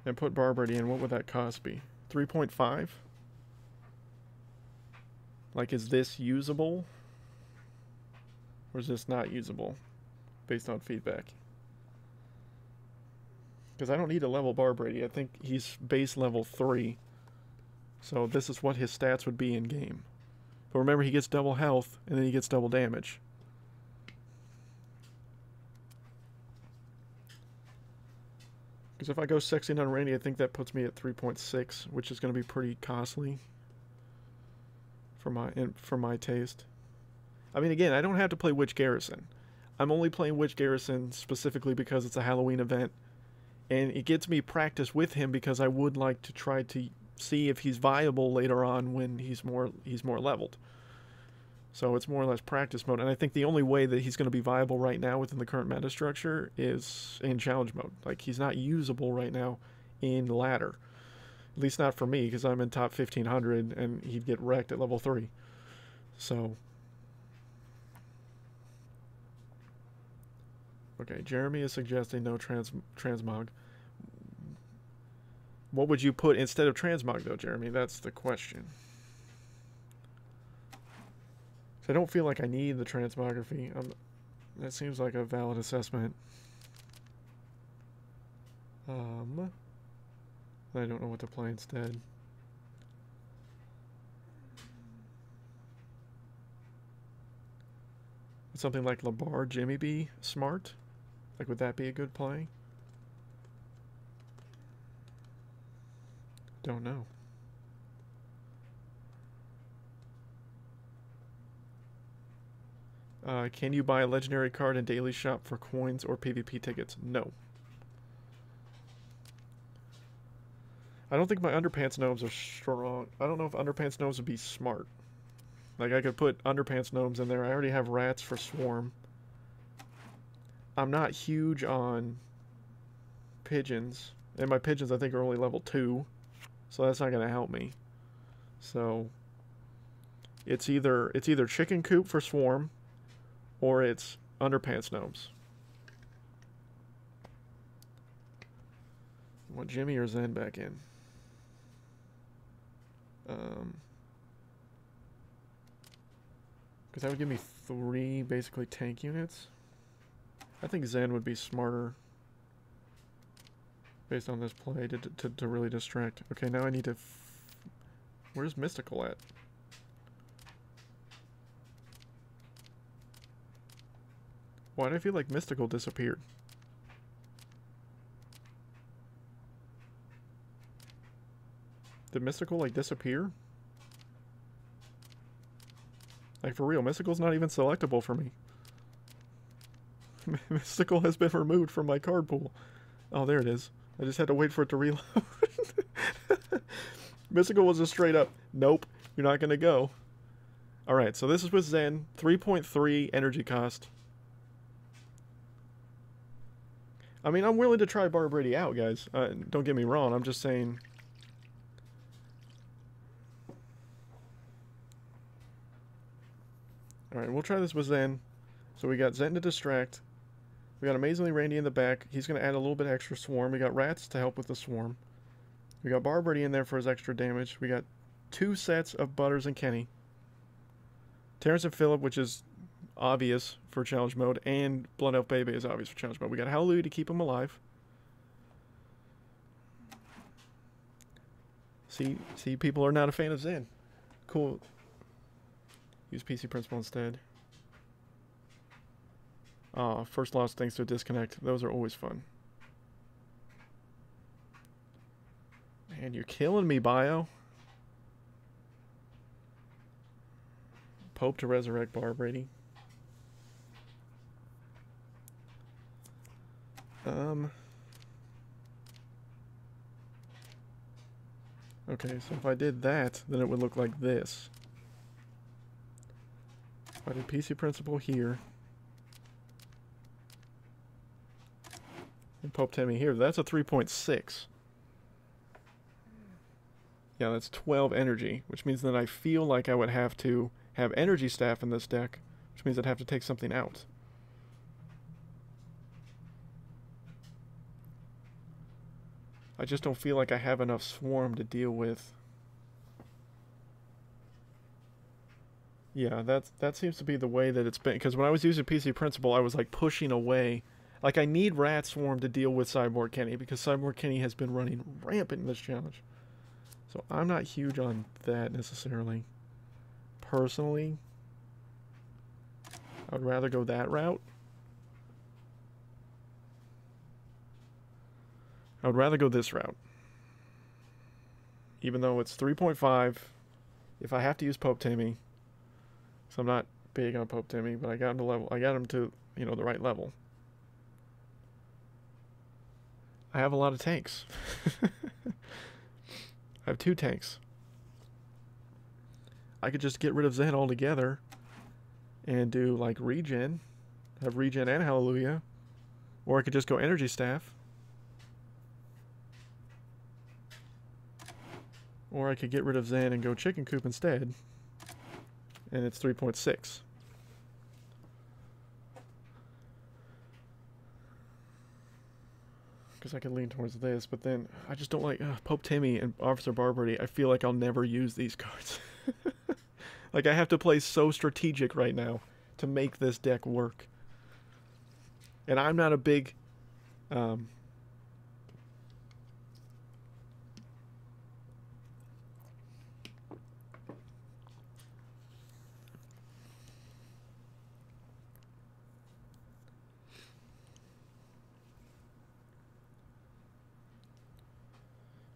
and put Barbrady in, what would that cost be? 3.5? Like, is this usable? Or is this not usable? Based on feedback. Because I don't need to level Barbrady. I think he's base level 3. So this is what his stats would be in game. But remember, he gets double health, and then he gets double damage. Because if I go Sexy Nun Randy, I think that puts me at 3.6, which is going to be pretty costly for my taste. I mean, again, I don't have to play Witch Garrison. I'm only playing Witch Garrison specifically because it's a Halloween event. And it gets me practice with him because I would like to try to see if he's viable later on when he's more leveled. So it's more or less practice mode. And I think the only way that he's going to be viable right now within the current meta structure is in challenge mode. Like, he's not usable right now in ladder. At least not for me, because I'm in top 1500 and he'd get wrecked at level 3. So Okay, Jeremy is suggesting no transmog. What would you put instead of transmog, though, Jeremy? That's the question. So I don't feel like I need the transmography. That seems like a valid assessment. I don't know what to play instead. Something like LeBar Jimmy B smart? Like, would that be a good play? Don't know. Can you buy a legendary card in Daily Shop for coins or PvP tickets? No. I don't think my Underpants Gnomes are strong. I don't know if Underpants Gnomes would be smart. Like, I could put Underpants Gnomes in there. I already have Rats for Swarm. I'm not huge on Pigeons. And my Pigeons, I think, are only level 2. So that's not going to help me. So it's either Chicken Coop for Swarm, or it's Underpants Gnomes. I want Jimmy or Zen back in. Because that would give me 3 basically tank units. I think Zen would be smarter based on this play to really distract. Okay, now I need to... Where's Mystical at? Why do I feel like Mystical disappeared? Did Mystical, like, disappear? Like, for real, Mystical's not even selectable for me. Mystical has been removed from my card pool. Oh, there it is. I just had to wait for it to reload. Mystical was a straight up, nope, you're not going to go. Alright, so this is with Zen. 3.3 energy cost. I mean, I'm willing to try Barbrady out, guys. Don't get me wrong, I'm just saying... Alright, we'll try this with Zen. So we got Zen to distract. We got Amazingly Randy in the back. He's going to add a little bit extra Swarm. We got Rats to help with the Swarm. We got Barbrady in there for his extra damage. We got 2 sets of Butters and Kenny. Terrence and Phillip, which is obvious for challenge mode, and Blood Elf Baby is obvious for challenge mode. We got Hallelujah to keep him alive. See, people are not a fan of Zen. Cool. Use PC Principle instead. First loss thanks to a disconnect. Those are always fun. Man, you're killing me, Bio. Pope to resurrect Barbrady. Okay, so if I did that, then it would look like this. If I did PC Principle here, and Pope Temi here, that's a 3.6. Yeah, that's 12 energy, which means that I feel like I would have to have Energy Staff in this deck, which means I'd have to take something out. I just don't feel like I have enough Swarm to deal with. Yeah, that seems to be the way that it's been. Because when I was using PC Principle, I was like pushing away. Like, I need Rat Swarm to deal with Cyborg Kenny, because Cyborg Kenny has been running rampant in this challenge. So I'm not huge on that necessarily. Personally, I would rather go that route. I would rather go this route. Even though it's 3.5, if I have to use Pope Temi, so I'm not big on Pope Temi, but I got him to level. I got him to, you know, the right level. I have a lot of tanks. I have 2 tanks. I could just get rid of Zen altogether and do like regen, have regen and Hallelujah, or I could just go Energy Staff. Or I could get rid of Zen and go Chicken Coop instead. And it's 3.6. because I can lean towards this, but then I just don't like Pope Timmy and Officer Barbrady. I feel like I'll never use these cards. Like, I have to play so strategic right now to make this deck work. And I'm not a big...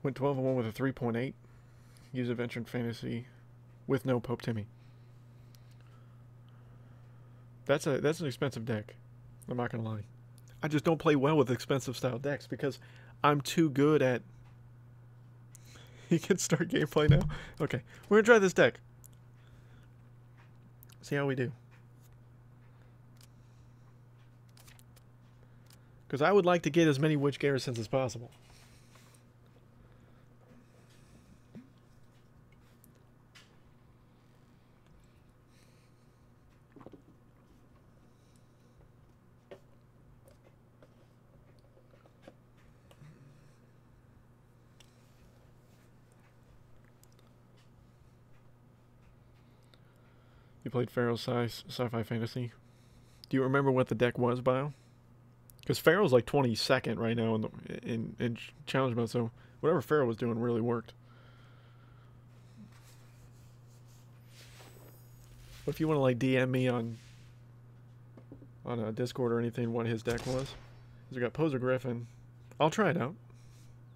Went 12-1 with a 3.8. Use Adventure and Fantasy with no Pope Timmy. That's an expensive deck. I'm not gonna lie. I just don't play well with expensive style decks because I'm too good at... You can start gameplay now? Okay, we're gonna try this deck. See how we do. Because I would like to get as many Witch Garrisons as possible. You played Pharaoh's Sci-Fi Fantasy. Do you remember what the deck was, Bio? Because Pharaoh's like 22nd right now in challenge mode, so whatever Pharaoh was doing really worked. But if you want to like DM me on a Discord or anything what his deck was, he's got Poser Griffin. I'll try it out.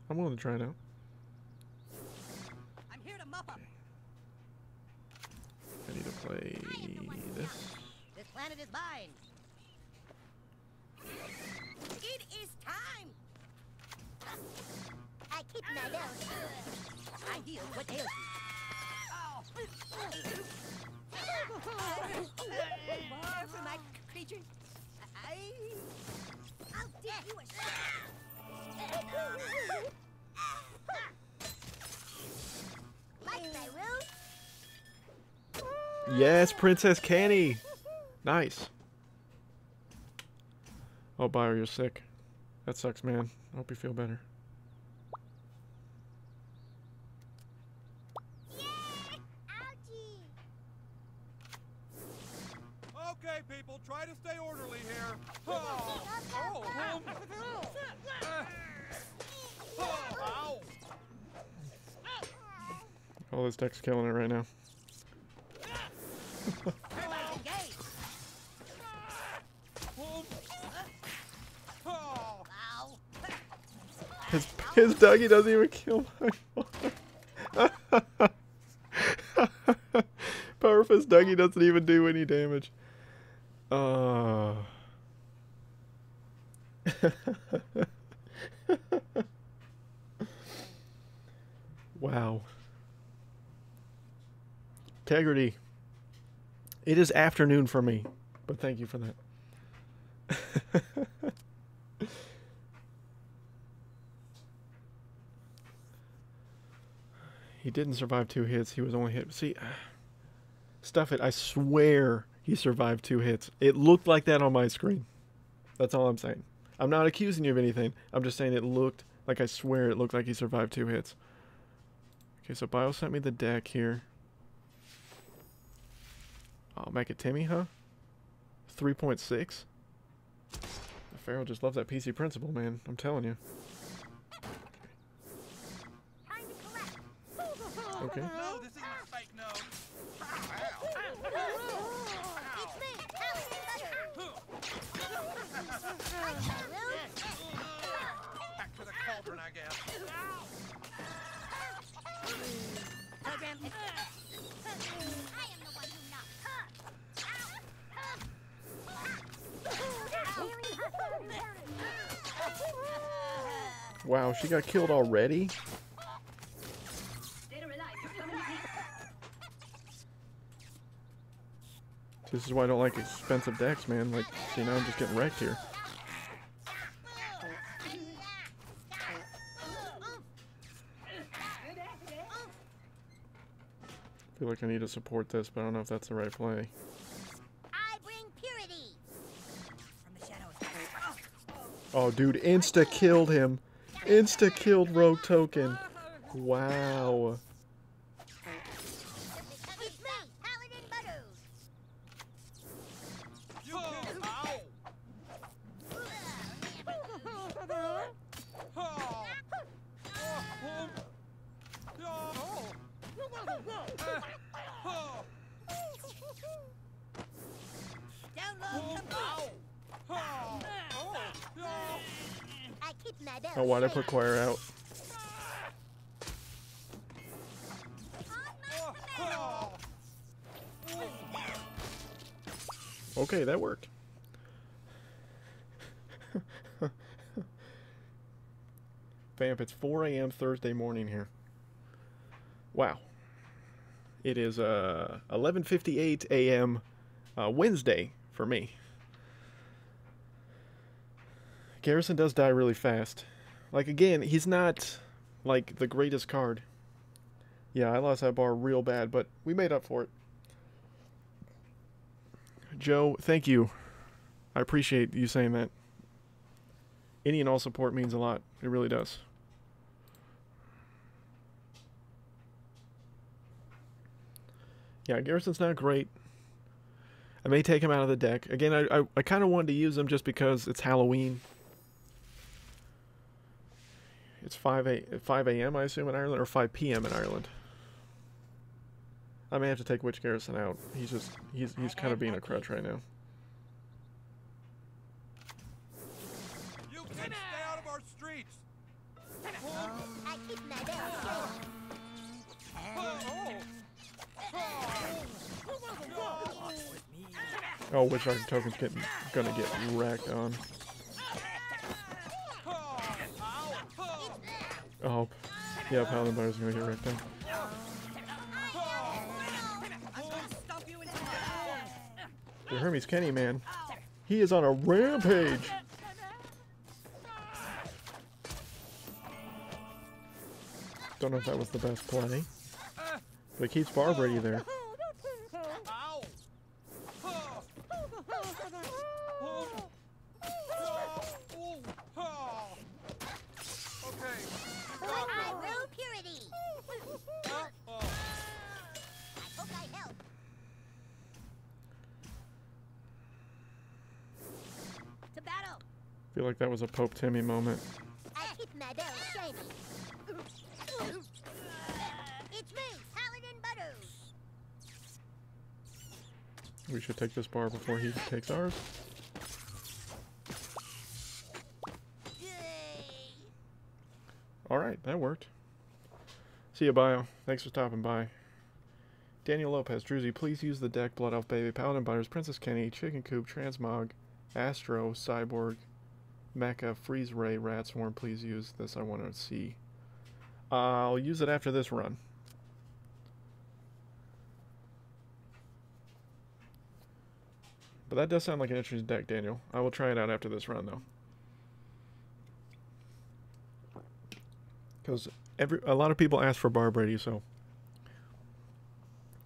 I'm willing to try it out. I'm here to mop up. I need to play this. This planet is mine. It is time. I keep my nose. I heal what ails you. More for my creature. I'll dig you a shot. Like my room? Yes, Princess Kenny. Nice. Oh, Bio, you're sick. That sucks, man. I hope you feel better. Ouchie. Okay, people, try to stay orderly here. Oh, ow. Oh, this deck's killing it right now. Engage. Oh. Ow. His Dougie doesn't even kill my Powerfist Dougie doesn't even do any damage. Wow. Integrity. It is afternoon for me, but thank you for that. He didn't survive 2 hits. He was only hit. See, stuff it. I swear he survived 2 hits. It looked like that on my screen. That's all I'm saying. I'm not accusing you of anything. I'm just saying it looked like, I swear it looked like he survived 2 hits. Okay, so Bio sent me the deck here. I'll make it Timmy, huh? 3.6? The Pharaoh just loves that PC principle, man. I'm telling you. Time to collect. Okay. No, this isn't a fake nose. It's me, Alex Butter. Like my room? Back to the cauldron, I guess. Program. I am the one who knocks. Wow, she got killed already? This is why I don't like expensive decks, man. Like, see, now I'm just getting wrecked here. I feel like I need to support this, but I don't know if that's the right play. I bring purity. From the shadows. Oh, dude, insta-killed him. Insta-killed Rogue Token. Wow. It's me, Paladin Butters. You can't. Ow! I keep my belt. Oh, why'd I put Choir out? Okay, that worked. Vamp, it's 4 a.m. Thursday morning here. Wow. It is 11:58 a.m. Wednesday for me. Garrison does die really fast. Like, again, he's not, like, the greatest card. Yeah, I lost that bar real bad, but we made up for it. Joe, thank you. I appreciate you saying that. Any and all support means a lot. It really does. Yeah, Garrison's not great. I may take him out of the deck. Again, I kind of wanted to use him just because it's Halloween. It's 5 a.m. I assume in Ireland, or 5 p.m. in Ireland. I may have to take Witch Garrison out. He's kind of being a crutch right now. You can stay out of our streets. I keep my belt. Oh, Witch Doctor Token's gonna get wrecked on. Oh, yeah, Paladin Butter's gonna get wrecked on. The Hermes Kenny, man. He is on a rampage. Don't know if that was the best play. But it keeps Barbary there. I will purity. I hope I help. To battle. I feel like that was a Pope Timmy moment. I keep my belt shiny. It's me, Paladin Butters. We should take this bar before he takes ours. Yay. Alright, that worked. See ya, Bio. Thanks for stopping by. Daniel Lopez, Drewzy, please use the deck Blood Elf Baby, Paladin Butters, Princess Kenny, Chicken Coop, Transmog, Astro, Cyborg, Mecha, Freeze Ray, Ratsworm. Please use this. I want to see. I'll use it after this run. But that does sound like an interesting deck, Daniel. I will try it out after this run, though. Because a lot of people ask for Bar Brady, so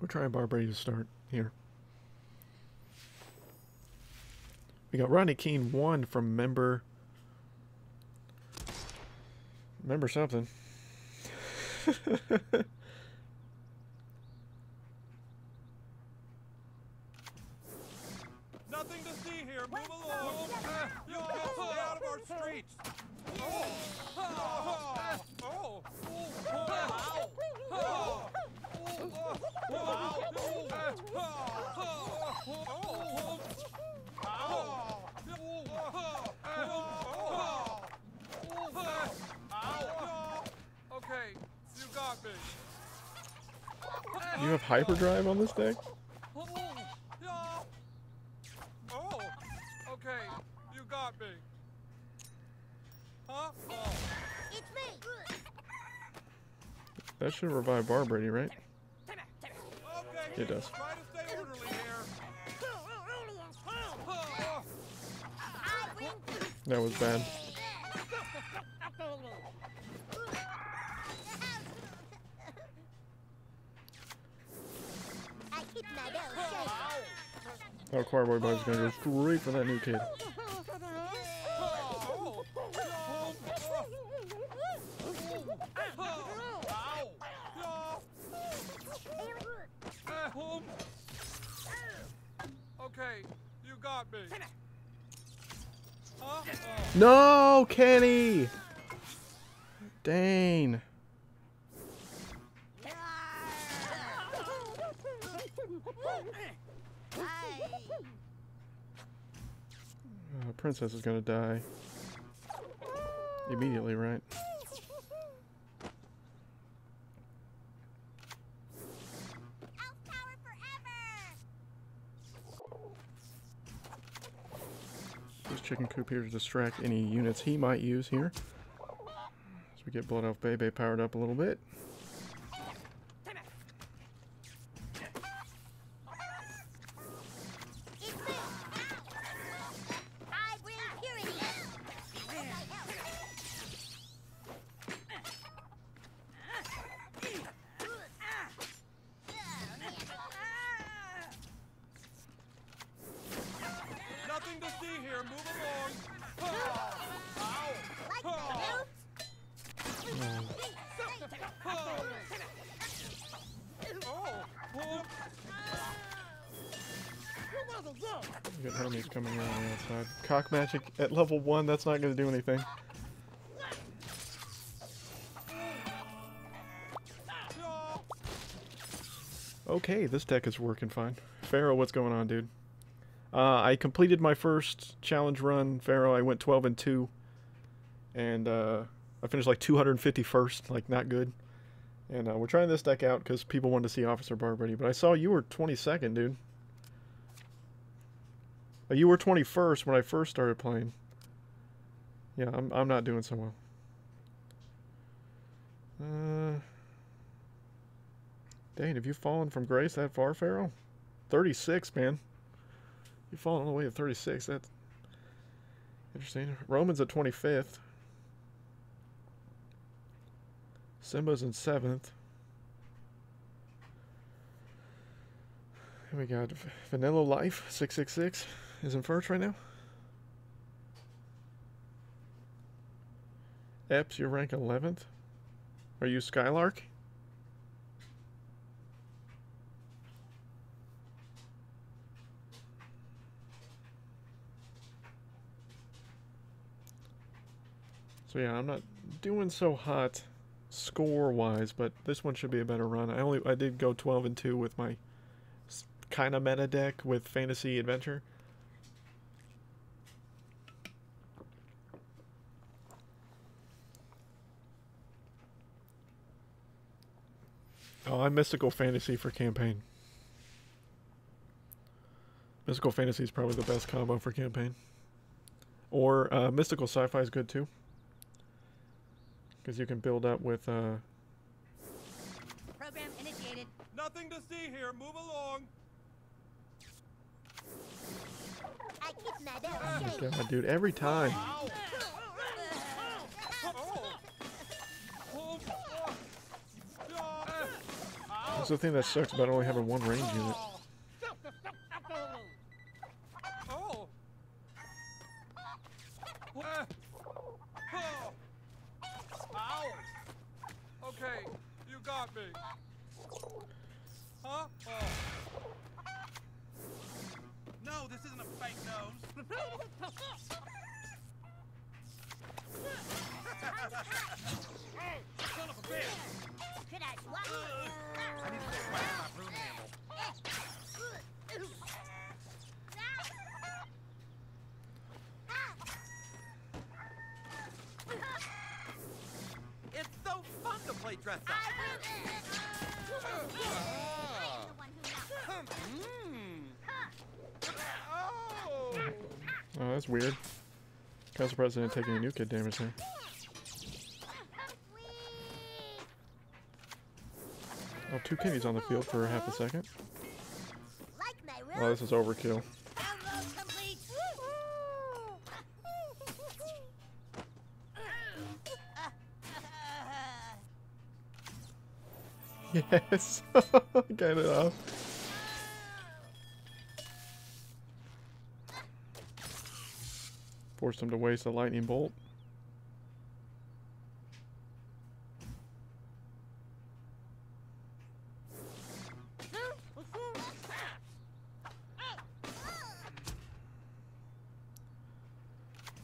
we're trying Bar Brady to start here. We got Rodney Keene 1 from member something. Nothing to see here. Move along. You can't stay out of our streets. Okay, you got me. You have hyperdrive on this deck? Oh, okay, you got me. Huh? Oh. It's me. That should revive Bar Brady, right? Okay, It does. try to stay orderly here. I win. That was bad. I keep my belt shiny. Oh, Choirboy Bug's gonna go straight for that new kid. Okay, you got me. Huh? No, Kenny! Dang. Princess is gonna die. Immediately, right? Elf power forever! This chicken coop here to distract any units he might use here. So we get Blood Elf Bebe powered up a little bit. I bring purity! Nothing to see here. Move along. Like the We got homies coming around the outside. Cock magic at level 1, that's not going to do anything. Okay, this deck is working fine. Pharaoh, what's going on, dude? I completed my first challenge run, Pharaoh. I went 12-2. And I finished like 251st, like not good. And we're trying this deck out because people wanted to see Officer Barb ready. But I saw you were 22nd, dude. You were 21st when I first started playing. Yeah, I'm not doing so well. Dang, have you fallen from grace that far, Pharaoh? 36, man. You've fallen all the way to 36. That's interesting. Roman's at 25th. Simba's in 7th. And we got Vanilla Life, 666, is in first right now. Epps, you're rank 11th. Are you Skylark? So yeah, I'm not doing so hot score-wise, but this one should be a better run. I did go 12-2 with my kind of meta deck with Fantasy Adventure. Oh, I'm Mystical Fantasy for campaign. Mystical Fantasy is probably the best combo for campaign. Or Mystical Sci-Fi is good too. Because you can build up with... Program initiated. Nothing to see here. Move along. I keep my Oh belt my straight. God, dude, every time. That's the thing that sucks about only having one range unit. Oh. Ow. Okay, you got me. Huh? Oh. No, this isn't a fake nose. Son of a bitch. Could I swap? I need to go whack my broom handle. It's so fun to play dress up. Oh, that's weird. Council President taking a new kid damage here. Oh, two kitties on the field for half a second. Like my Oh, this is overkill. Download complete. Yes! Get it off. Forced him to waste a lightning bolt.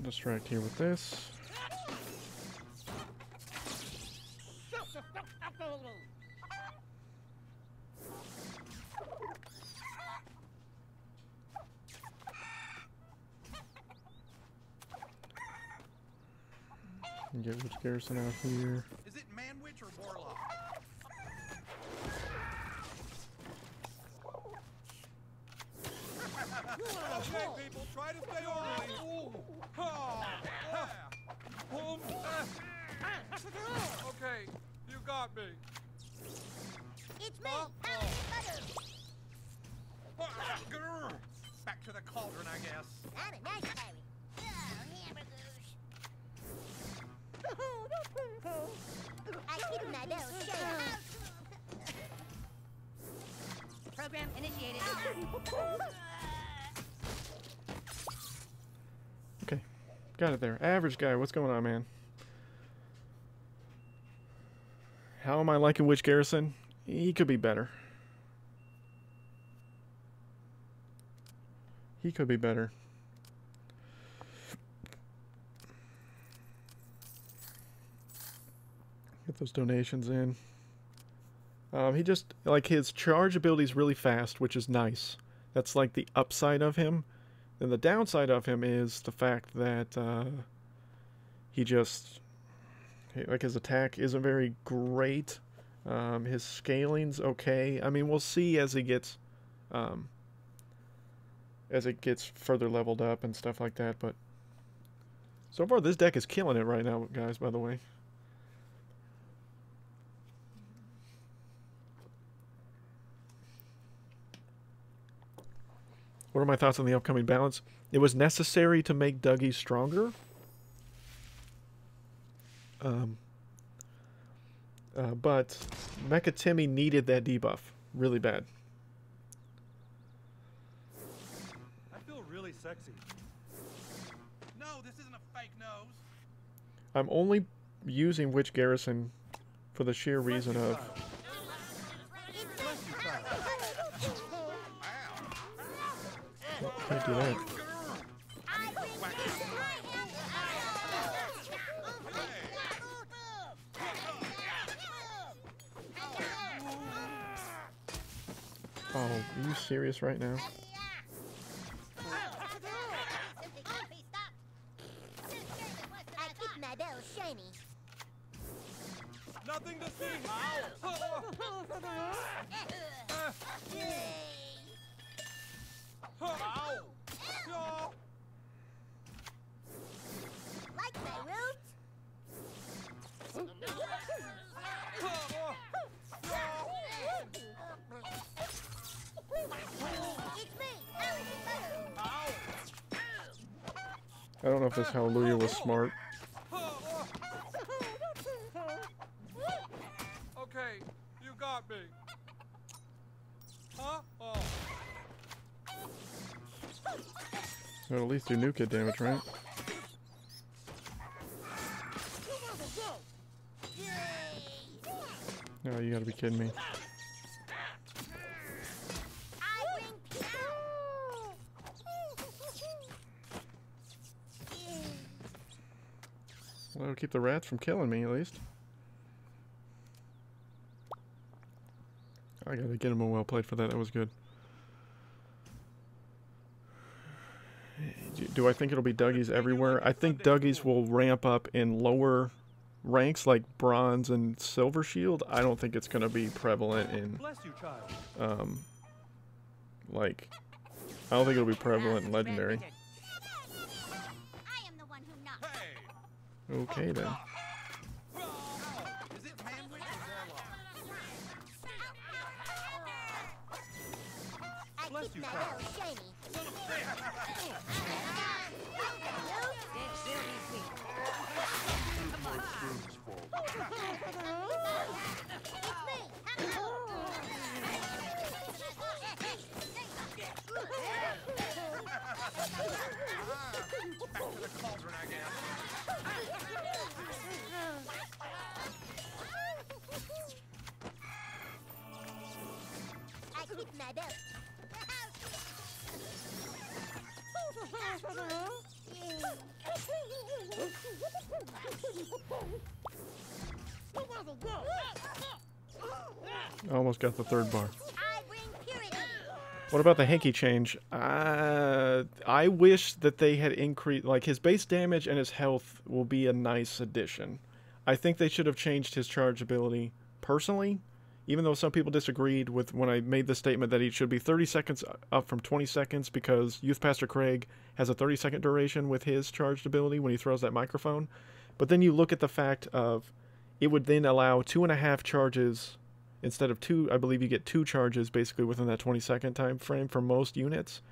Distract here with this. And get Witch Garrison out here. Is it man-witch or warlock? Okay, people, try to stay orderly. Oh, yeah. Okay, you got me. It's me, Huh? Butter. Back to the cauldron, I guess. I'm a nice fairy. Oh, hamburgers. I keep my bells straight. Program initiated. Okay, got it there. Average guy, what's going on, man? How am I liking Witch Garrison? He could be better. He could be better. Get those donations in. He just, like, his charge ability is really fast, which is nice. That's like the upside of him. Then the downside of him is the fact that he just, like, his attack isn't very great. His scaling's okay. I mean, we'll see as he gets, further leveled up and stuff like that. But so far, this deck is killing it right now, guys. By the way. What are my thoughts on the upcoming balance? It was necessary to make Dougie stronger. But Mecha Timmy needed that debuff really bad. I feel really sexy. No, this isn't a fake nose. I'm only using Witch Garrison for the sheer reason of... Can't do that. Oh, are you serious right now? I keep my bells shiny. Nothing to see. Like my roots? It's me, I don't know if this Hallelujah was smart. Okay, you got me. Huh? Oh. So at least do nuke hit damage, right? No, you gotta be kidding me. Well, it'll keep the rats from killing me, at least. I gotta get him a well played for that. That was good. Do I think it'll be Dougie's everywhere? I think Dougie's will ramp up in lower ranks like Bronze and Silver Shield. I don't think it's going to be prevalent in... Bless you, child. Like... I don't think it'll be prevalent in Legendary. I am the one who knocks. Hey! Okay, then. Is it man-witch or warlock? I Bless keep you, my child. bells shiny. Back to the cauldron, I guess. I keep my bells. Almost got the third bar. I bring purity. What about the Hanky change? I wish that they had increased, like, his base damage and his health will be a nice addition. I think they should have changed his charge ability, personally, even though some people disagreed with when I made the statement that he should be 30 seconds up from 20 seconds because Youth Pastor Craig has a 30-second duration with his charged ability when he throws that microphone. But then you look at the fact of it would then allow 2.5 charges instead of 2. I believe you get 2 charges basically within that 20-second time frame for most units.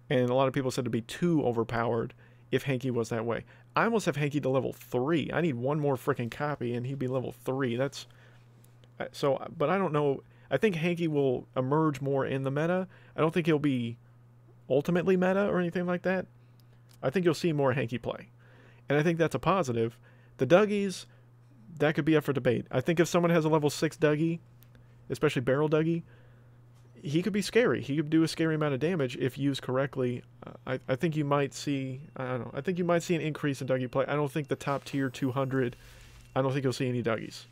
And a lot of people said it'd be too overpowered if Hanky was that way. I almost have Hanky to level 3. I need one more freaking copy and he'd be level 3. That's so, but I don't know. I think Hanky will emerge more in the meta. I don't think he'll be ultimately meta or anything like that. I think you'll see more Hanky play. And I think that's a positive. The Dougies, that could be up for debate. I think if someone has a level 6 Dougie, especially Barrel Dougie, he could be scary. He could do a scary amount of damage if used correctly. I think you might see, I don't know, I think you might see an increase in Dougie play. I don't think the top tier 200, I don't think you'll see any Dougies.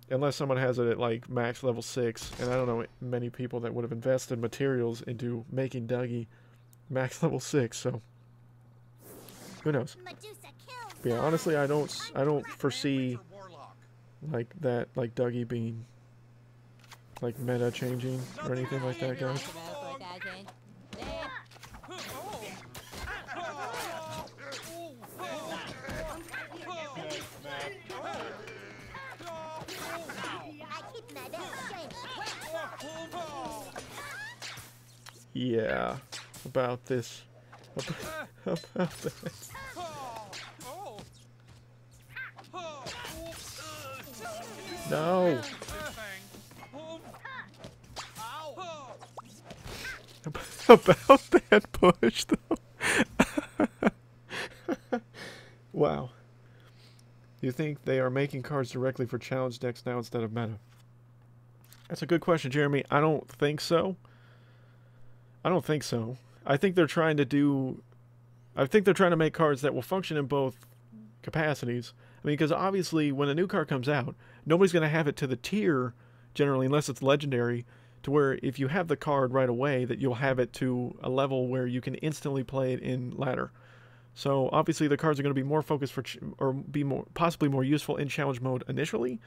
Unless someone has it at like max level 6, and I don't know many people that would have invested materials into making Dougie max level 6, so who knows. But yeah, honestly, I don't foresee like that, like Dougie being like meta changing or anything like that, guys. Yeah, about this. About that. No. About that push, though. Wow. You think they are making cards directly for challenge decks now instead of meta? That's a good question, Jeremy. I don't think so. I don't think so. I think they're trying to make cards that will function in both capacities. I mean, because obviously when a new card comes out, nobody's going to have it to the tier, generally, unless it's legendary, to where if you have the card right away, that you'll have it to a level where you can instantly play it in ladder. So obviously the cards are going to be more focused for, or be more, possibly more useful in challenge mode initially,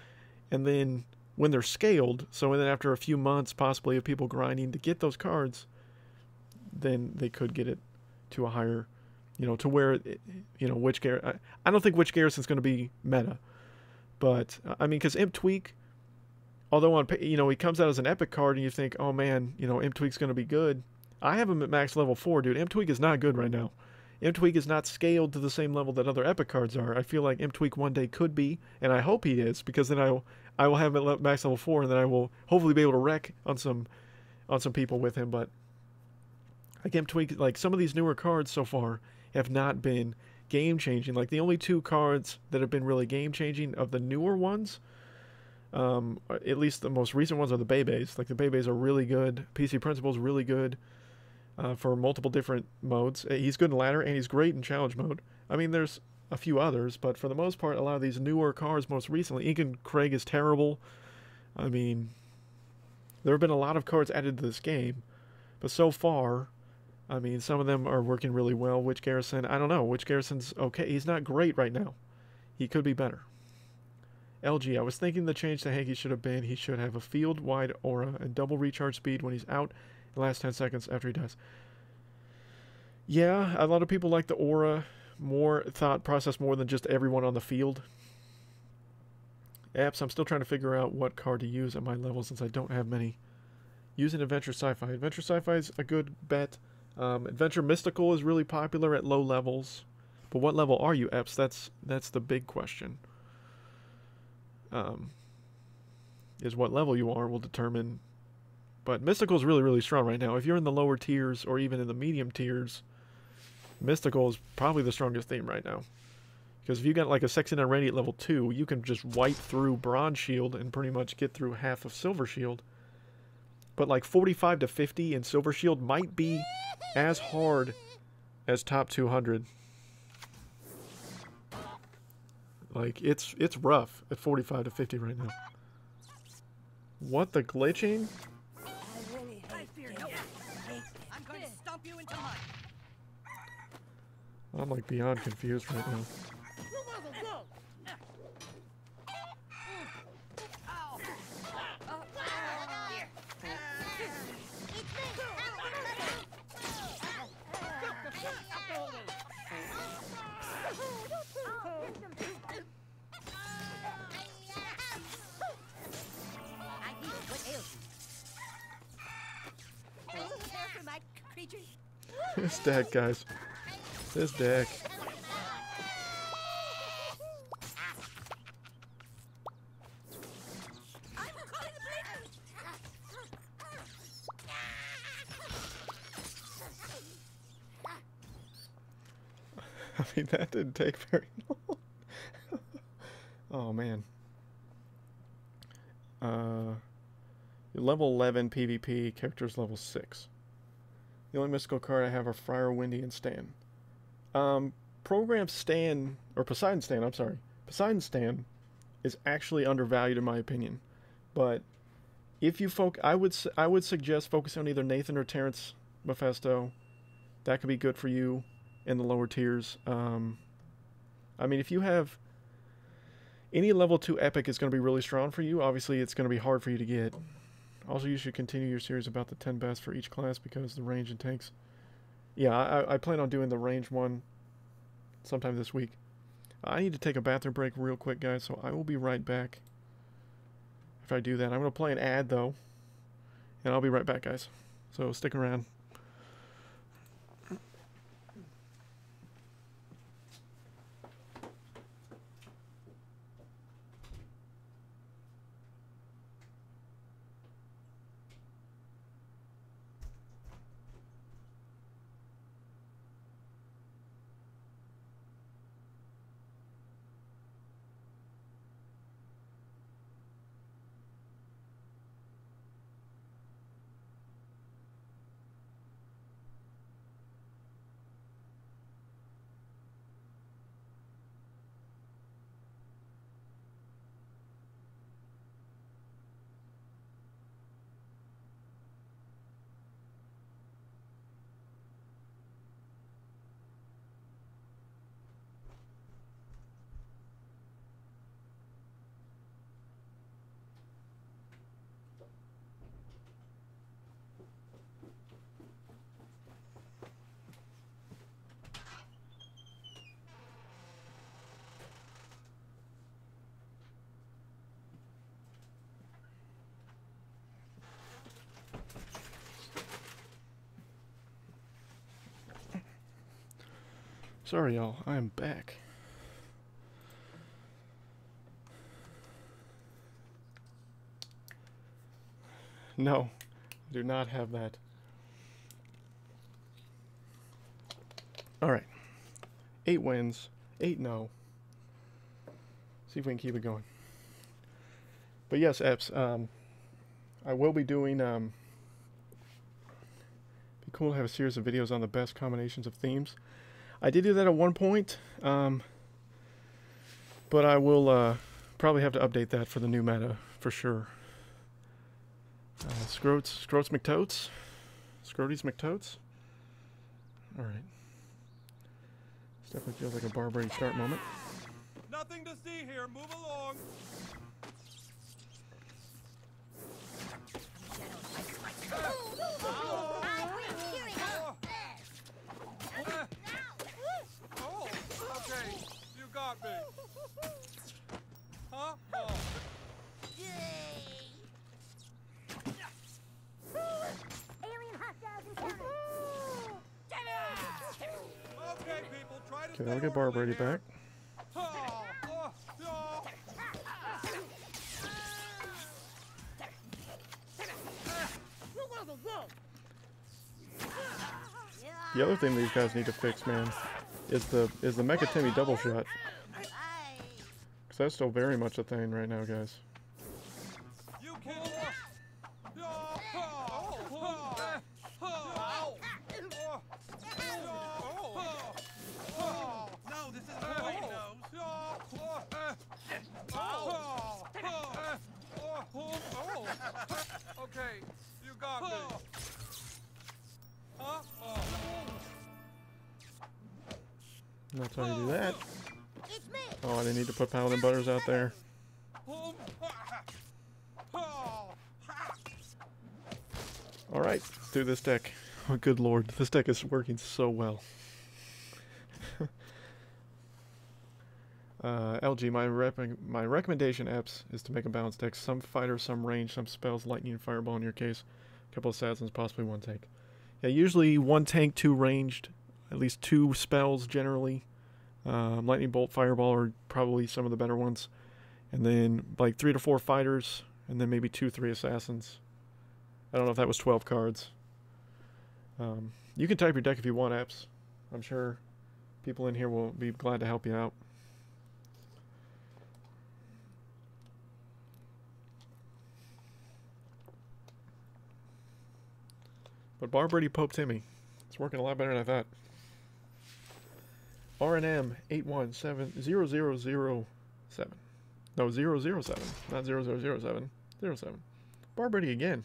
and then when they're scaled, so then after a few months possibly of people grinding to get those cards, then they could get it to a higher, you know, to where, you know, Witch Garrison. I don't think Witch Garrison's going to be meta, but I mean, because Imp Tweak, although on, you know, he comes out as an epic card and you think, oh man, you know, Imp Tweak's going to be good. I have him at max level 4, dude. Imp Tweak is not good right now. Imp Tweak is not scaled to the same level that other epic cards are. I feel like Imp Tweak one day could be, and I hope he is, because then I will have him at max level 4, and then I will hopefully be able to wreck on some people with him. But like Imp Tweak, like some of these newer cards so far have not been game changing. Like the only 2 cards that have been really game changing of the newer ones, at least the most recent ones, are the Beybes. Like the Beybes are really good. PC Principal's really good for multiple different modes. He's good in ladder and he's great in challenge mode. I mean, there's a few others, but for the most part, a lot of these newer cards most recently, Incan Craig is terrible. I mean, there have been a lot of cards added to this game, but so far, I mean, some of them are working really well. Witch Garrison, I don't know. Witch Garrison's okay. He's not great right now. He could be better. LG, I was thinking the change to Hanky should have been he should have a field-wide aura and double recharge speed when he's out the last 10 seconds after he dies. Yeah, a lot of people like the aura more, thought process more than just everyone on the field. Apps, I'm still trying to figure out what card to use at my level since I don't have many. Using Adventure Sci-Fi. Adventure Sci-Fi is a good bet. Adventure Mystical is really popular at low levels. But what level are you, Eps? That's the big question. Is what level you are will determine. But Mystical is really, really strong right now. If you're in the lower tiers or even in the medium tiers, Mystical is probably the strongest theme right now. Because if you got like a 69 Radiant level 2, you can just wipe through Bronze Shield and pretty much get through half of Silver Shield. But like 45 to 50 in Silver Shield might be as hard as top 200. Like, it's rough at 45 to 50 right now. What the glitching? I fear no one. I'm going to stomp you into mud. I'm like beyond confused right now. I heal what ails you. Prepare for my creatures. This deck, guys. This deck. I will call in the I mean, that didn't take very long. Oh, man. Level 11 PvP, characters level 6. The only mystical card I have are Friar, Windy, and Stan. Program Stan, or Poseidon Stan, I'm sorry. Poseidon Stan is actually undervalued in my opinion. But if you I would suggest focusing on either Nathan or Terrence Mephisto. That could be good for you in the lower tiers. I mean, if you have any level 2 epic is going to be really strong for you. Obviously, it's going to be hard for you to get. Also, you should continue your series about the 10 best for each class because the range and tanks. Yeah, I plan on doing the range one sometime this week. I need to take a bathroom break real quick, guys, so I will be right back if I do that. I'm going to play an ad, though, and I'll be right back, guys. So stick around. Sorry, y'all. I am back. No, I do not have that. All right. 8 wins, 8-0. See if we can keep it going. But yes, Eps, I will be doing, be cool to have a series of videos on the best combinations of themes. I did do that at one point, but I will probably have to update that for the new meta, for sure. Scroats McTotes? Scroties McTotes? Alright. This definitely feels like a Barbary start moment. Nothing to see here. Move along. Oh, okay. You got me. Huh? Oh. Alien hostiles encountered. Okay, people, try to Okay, stay I'll get orderly Barbary here. back. Oh, oh, oh. The other thing these guys need to fix, man, is the Mecha Timmy double shot. Because that's still very much a thing right now, guys. You kill. Oh, oh, oh, oh, oh, oh, Okay, you got me. Huh? That's how you do that. It's me. Oh, I didn't need to put Paladin Butters out there. Alright, let's do this deck. Oh, good lord, this deck is working so well. LG, my recommendation, Eps, is to make a balanced deck. Some fighter, some range, some spells, lightning and fireball in your case. A couple of assassins, possibly one tank. Yeah, usually one tank, two ranged, at least two spells generally. Lightning bolt, fireball are probably some of the better ones. And then like 3 to 4 fighters, and then maybe 2-3 assassins. I don't know if that was 12 cards. You can type your deck if you want, Apps. I'm sure people in here will be glad to help you out. But Barbrady Pope Timmy. It's working a lot better than I thought. RNM 81700007. No, 007. Not 0007. 07. Barbrady again.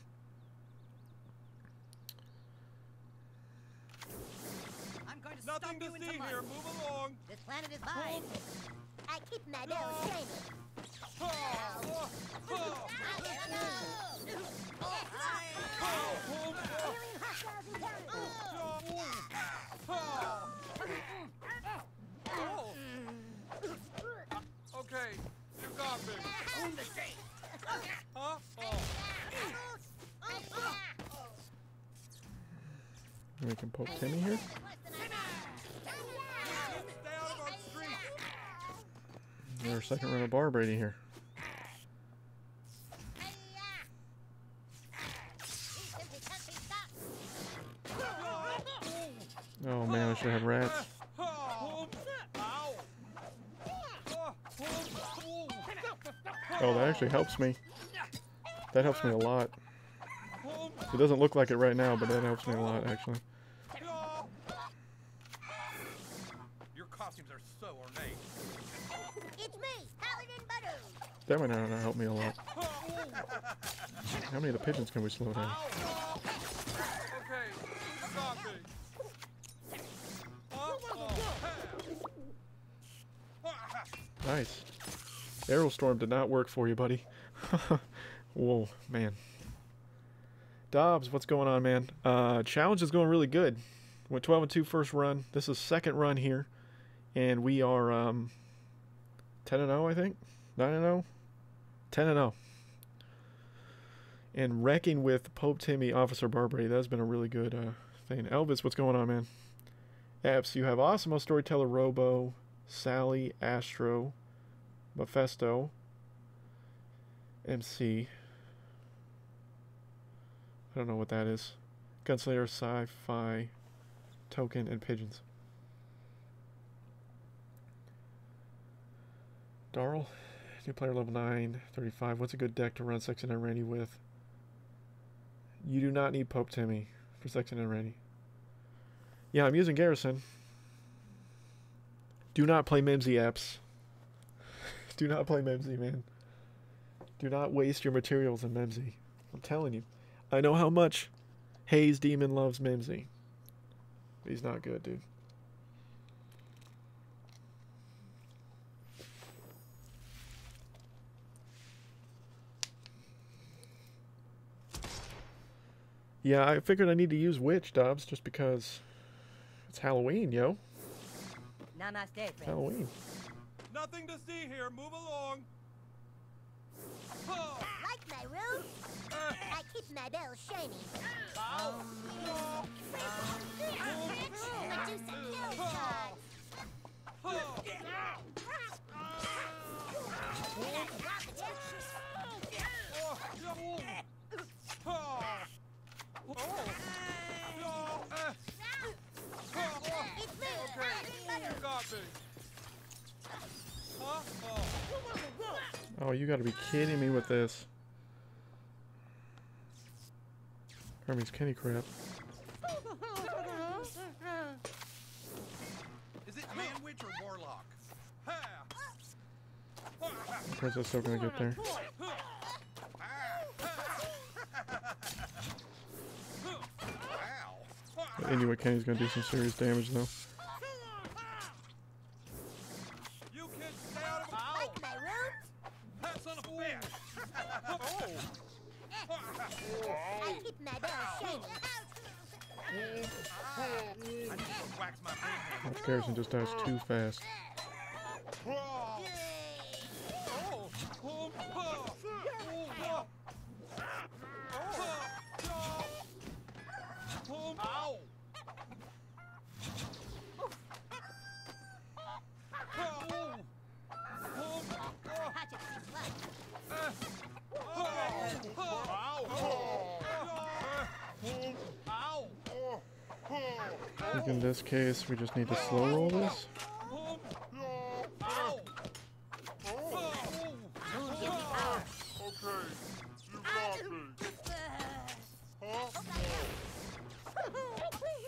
I'm going to Nothing stomp to you into see mud. here. Move along. This planet is mine. I keep my bells shiny. Okay, you got me. Huh? We can Pope Timmy here. Stay out of our street. Our second run of Barbrady here. Oh man, I should have rats. Oh, that actually helps me. That helps me a lot. It doesn't look like it right now, but that helps me a lot, actually. Your costumes are so ornate. It's me, Paladin Butters. That might not help me a lot. How many of the pigeons can we slow down? Okay, you got me. Nice. Arrow Storm did not work for you, buddy. Whoa, man. Dobbs, what's going on, man? Challenge is going really good. Went 12-2 first run. This is second run here. And we are 10-0, I think? 9-0? 10-0. And wrecking with Pope Timmy, Officer Barbrady. That's been a really good thing. Elvis, what's going on, man? Apps, you have Osmo, Storyteller, Robo, Sally, Astro, Mephisto, MC. I don't know what that is. Gunslinger, Sci-Fi, Token, and Pigeons. Darl, new player level 9, 35. What's a good deck to run Sexton and Randy with? You do not need Pope Timmy for Sexton and Randy. Yeah, I'm using Garrison. Do not play Mimsy, Apps. Do not play Mimsy, man. Do not waste your materials in Mimsy. I'm telling you. I know how much Haze Demon loves Mimsy. But he's not good, dude. Yeah, I figured I need to use Witch, Dobbs, just because it's Halloween, yo. Namaste, friend. Halloween. Nothing to see here. Move along. Like my room? I keep my bells shiny. But do some kill shots. It's me, Paladin Butters. You got me. Oh, you gotta be kidding me with this. Hermes Kenny crap. Is it man, witch, or warlock? Princess still gonna get there. Inuit Kenny's gonna do some serious damage though. You kids stay out of my Like my roots? That son of a bitch! I keep my bell shiny. I need to go wax my big head. Garrison just dies too fast. I think in this case we just need to slow roll this.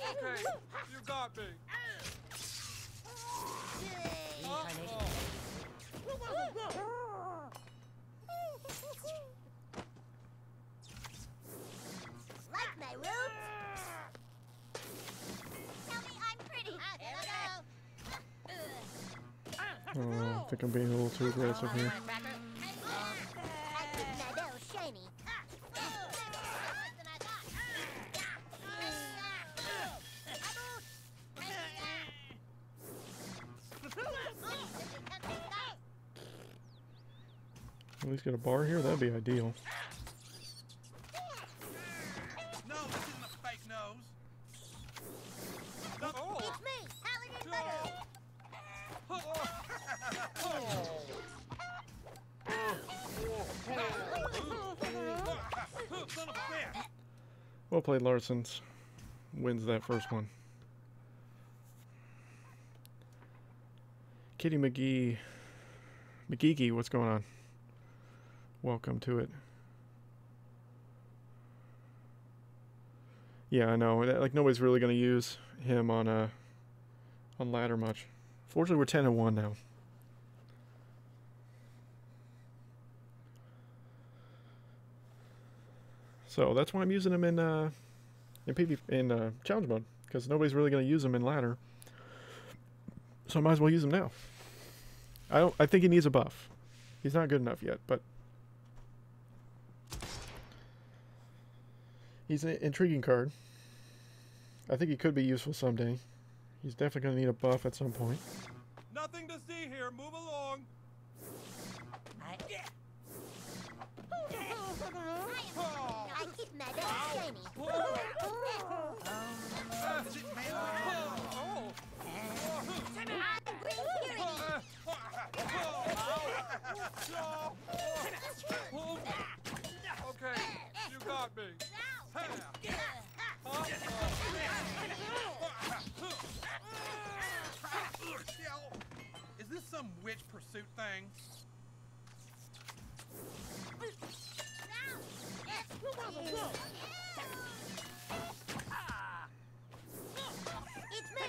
Okay, you got me. Like my roots? Tell me I'm pretty. Oh, I think I'm being a little too aggressive here. I keep my bell shiny. At least get a bar here, that'd be ideal. No, this isn't a fake nose. No. It's me, Paladin Butter. Son of a bitch! Well played, Larsons. Wins that first one. Kitty McGee, what's going on? Welcome to it. Yeah, I know. Like nobody's really going to use him on ladder much. Fortunately, we're 10-1 now. So that's why I'm using him in challenge mode, because nobody's really going to use him in ladder. So I might as well use him now. I think he needs a buff. He's not good enough yet, but he's an intriguing card. I think he could be useful someday. He's definitely going to need a buff at some point. Nothing to see here. Move along. I keep my bell shiny. Is it man? I'm green purity. Okay, you got me. Is this some witch pursuit thing? It's me.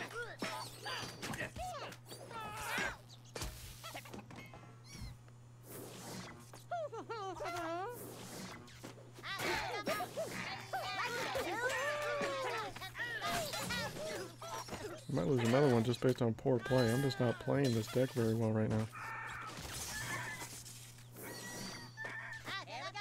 I might lose another one just based on poor play. I'm just not playing this deck very well right now. Here I go.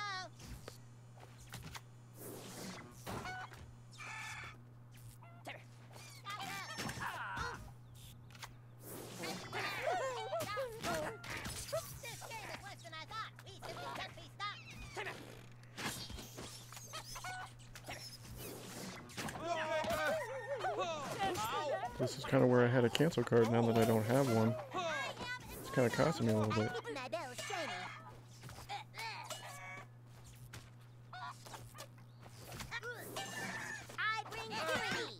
This game is worse than I thought. We simply can't be stopped. This is kind of where I had a cancel card. Now that I don't have one, it's kind of costing me a little bit. Keep my bell shiny. I bring purity.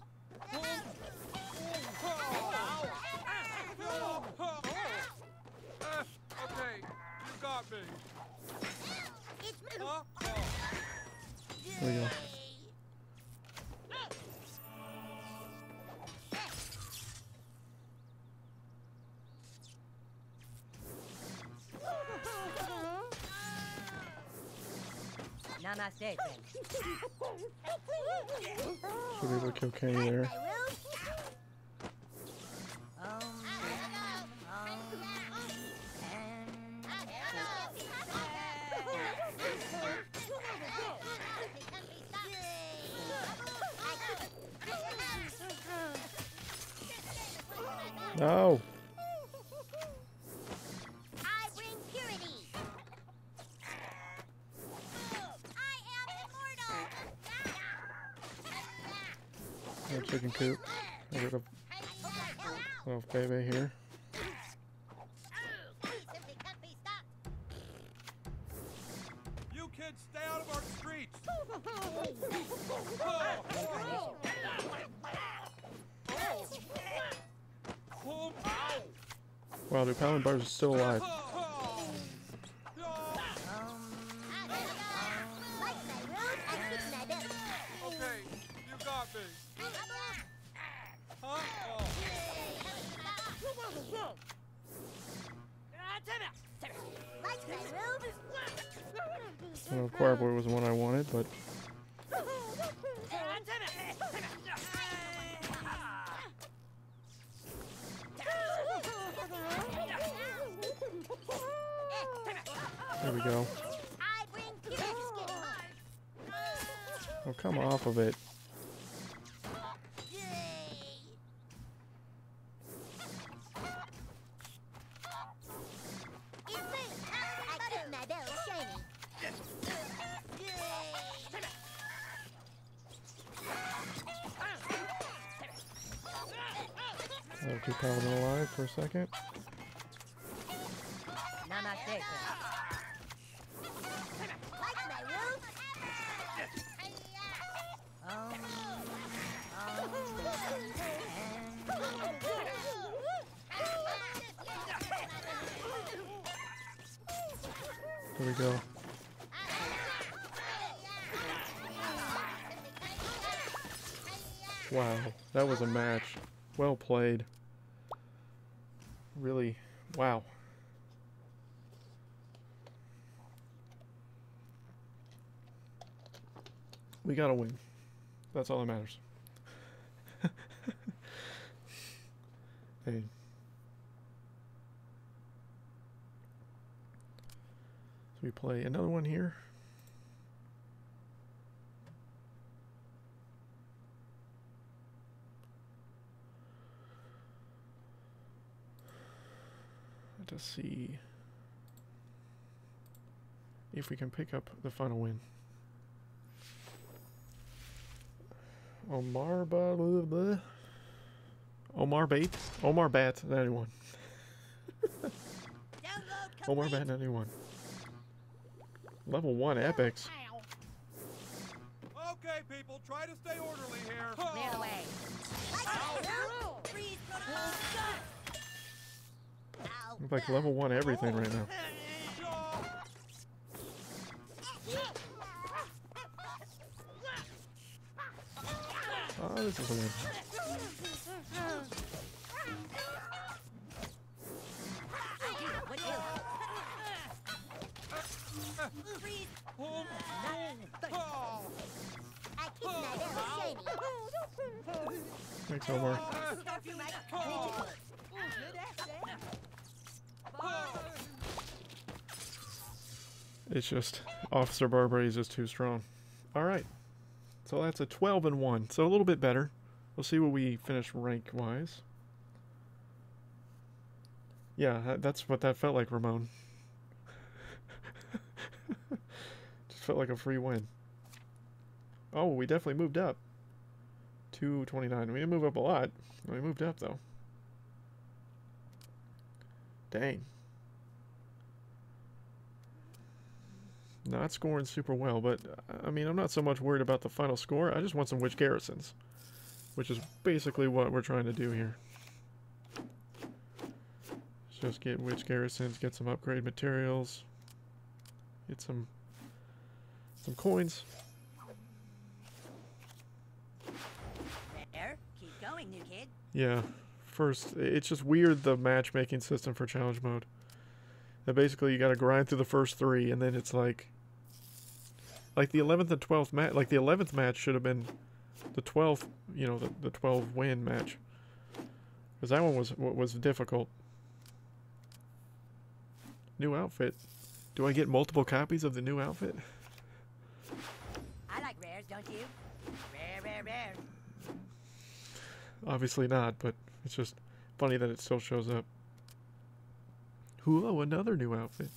Okay, you got me. It's me. There we go. Namaste, friend. Should be able to kill Kenny there. No. I bring purity. I am immortal. No chicken coop. Get rid of little baby here. Simply can't be stopped. You kids stay out of our streets. Wow, dude, Paladin Bars is still alive. Okay, you got me. Huh? Well, Choir Boy was the one I wanted, but there we go. Oh, come off of it. I'll keep Paladin alive for a second. There we go. Wow, that was a match. Well played. Really, wow. We gotta win. That's all that matters. Hey. So we play another one here. To see if we can pick up the final win. Omar Bat 91. Omar Bat 91. Level 1 epics. Okay, people, try to stay orderly here. Clear the way. Looks like level 1 everything right now. Oh, this is a win. Thanks, Omar. It's just Officer Barbary is just too strong. Alright. So that's a 12-1. So a little bit better. We'll see what we finish rank-wise. Yeah, that's what that felt like, Ramon. Just felt like a free win. Oh, we definitely moved up. 229. We didn't move up a lot. We moved up, though. Dang. Not scoring super well, but I mean, I'm not so much worried about the final score. I just want some witch garrisons, which is basically what we're trying to do here. Just get witch garrisons, get some upgrade materials, get some coins. There, keep going, new kid. Yeah, first, it's just weird, the matchmaking system for challenge mode. That basically you gotta grind through the first 3, and then it's like like the 11th and 12th match, like the 11th match should have been the 12th, you know, the 12 win match. Because that one was difficult. New outfit. Do I get multiple copies of the new outfit? I like rares, don't you? Rare. Obviously not, but it's just funny that it still shows up. Whoa, another new outfit.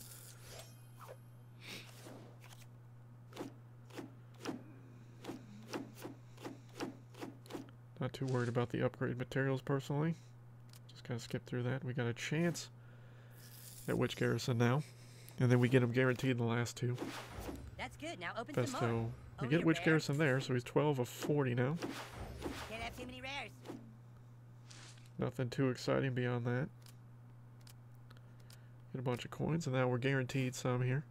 Not too worried about the upgrade materials personally. Just gotta skip through that. We got a chance at Witch Garrison now. And then we get him guaranteed in the last two. That's good. Now open some Besto. more. We Oh, get you're Witch rare. Garrison there, so he's 12 of 40 now. Can't have too many rares. Nothing too exciting beyond that. Get a bunch of coins, and now we're guaranteed some here.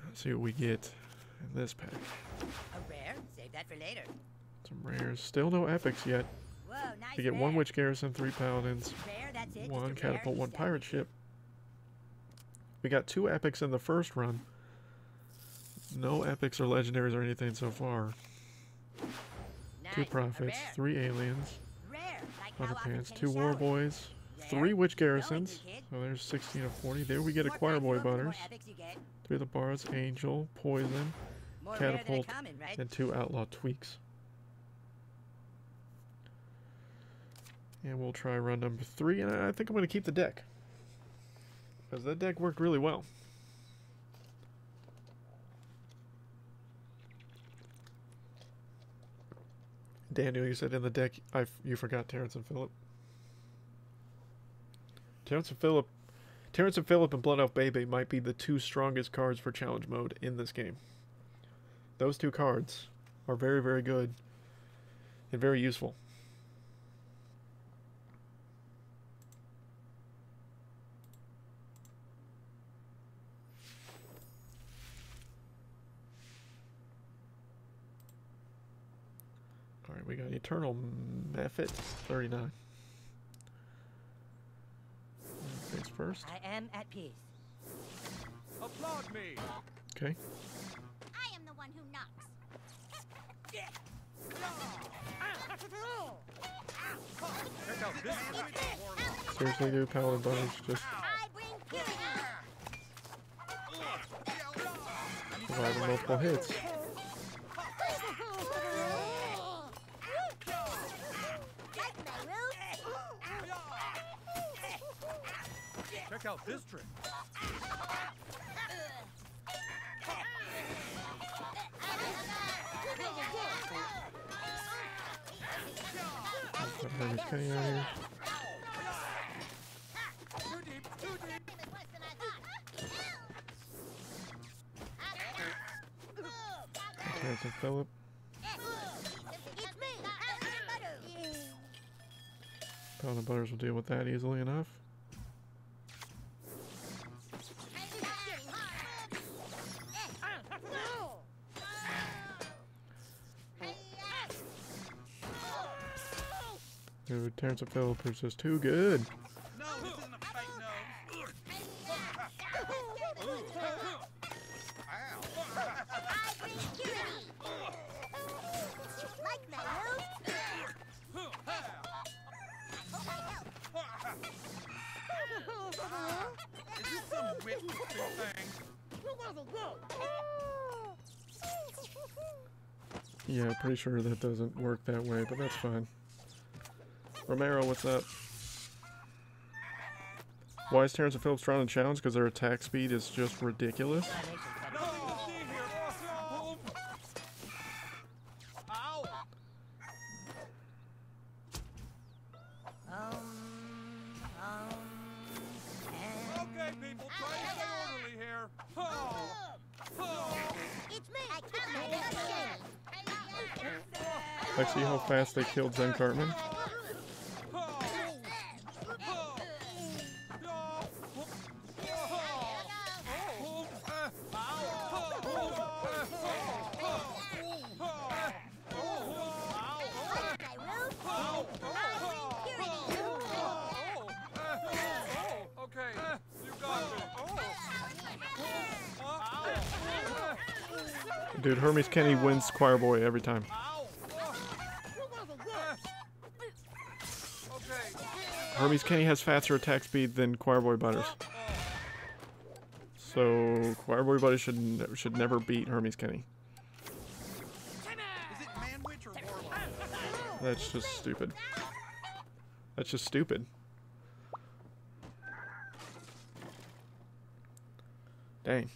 Let's see what we get in this pack. A rare? Save that for later. Some rares. Still no epics yet. Whoa, nice We get rare. one Witch Garrison, 3 Paladins, Rare, that's it. one just a rare. Catapult, one Easy. Pirate Ship. We got 2 epics in the first run. No epics or legendaries or anything so far. Nice. 2 A Prophets, rare. 3 Aliens, Rare. Like how often Underpants, can 2 you War shower? Boys, Rare. 3 Witch Going, Garrisons. kid. So there's 16 of 40. There we get a More Choir packs Boy you open, the more Butters, epics you get. 3 of the Bards, Angel, Poison, More rare than a Catapult, common, right? and 2 Outlaw Tweaks. And we'll try run number 3, and I think I'm going to keep the deck. Because that deck worked really well. Daniel, you said in the deck you forgot Terrence and Phillip. Terrence and Phillip and Blood Elf Bebe might be the 2 strongest cards for challenge mode in this game. Those 2 cards are very, very good and very useful. Alright, we got Eternal Mephit, 39. Face first. I am at peace. Applaud me. Okay. I am the one who knocks. Check out this one. Seriously, dude, Paladin Butters just I bring purity. surviving multiple hits. Like my roof. Check out this trick. Got Hermes Penny out here. Too deep, too deep. It was worse than I thought. Terrence and Phillip. It's me. Paladin Butters will deal with that easily enough. Dude, Terrence and Phillip is just too good. No, this isn't a fight, no. I bring purity. Like my roof. Is this some weightlifting thing? Yeah, pretty sure that doesn't work that way, but that's fine. Romero, what's up? Why is Terrence and Phillip strong in challenge? Because their attack speed is just ridiculous. Nothing to see here. Awesome. Ow. Okay, people, try to stay orderly here. It's me. I keep my neck Like, see how fast they killed Zen Cartman? Okay, you got it. Dude, Hermes Kenny wins Choir Boy every time. Ow! Okay. Hermes Kenny has faster attack speed than Choir Boy Butters. So Choir Boy Butters should never beat Hermes Kenny. Is it Manwich or Warlock? That's just stupid. That's just stupid. Dang.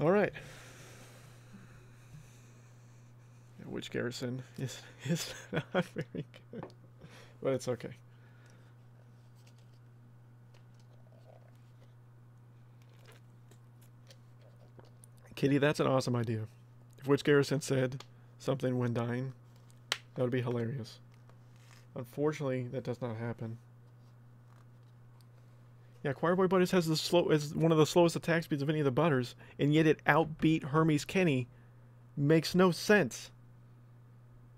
All right. Which Garrison is not very good, but it's okay. Kitty, that's an awesome idea. If Witch Garrison said something when dying, that would be hilarious. Unfortunately, that does not happen. Yeah, Choir Boy Butters has one of the slowest attack speeds of any of the Butters, and yet it outbeat Hermes Kenny. Makes no sense.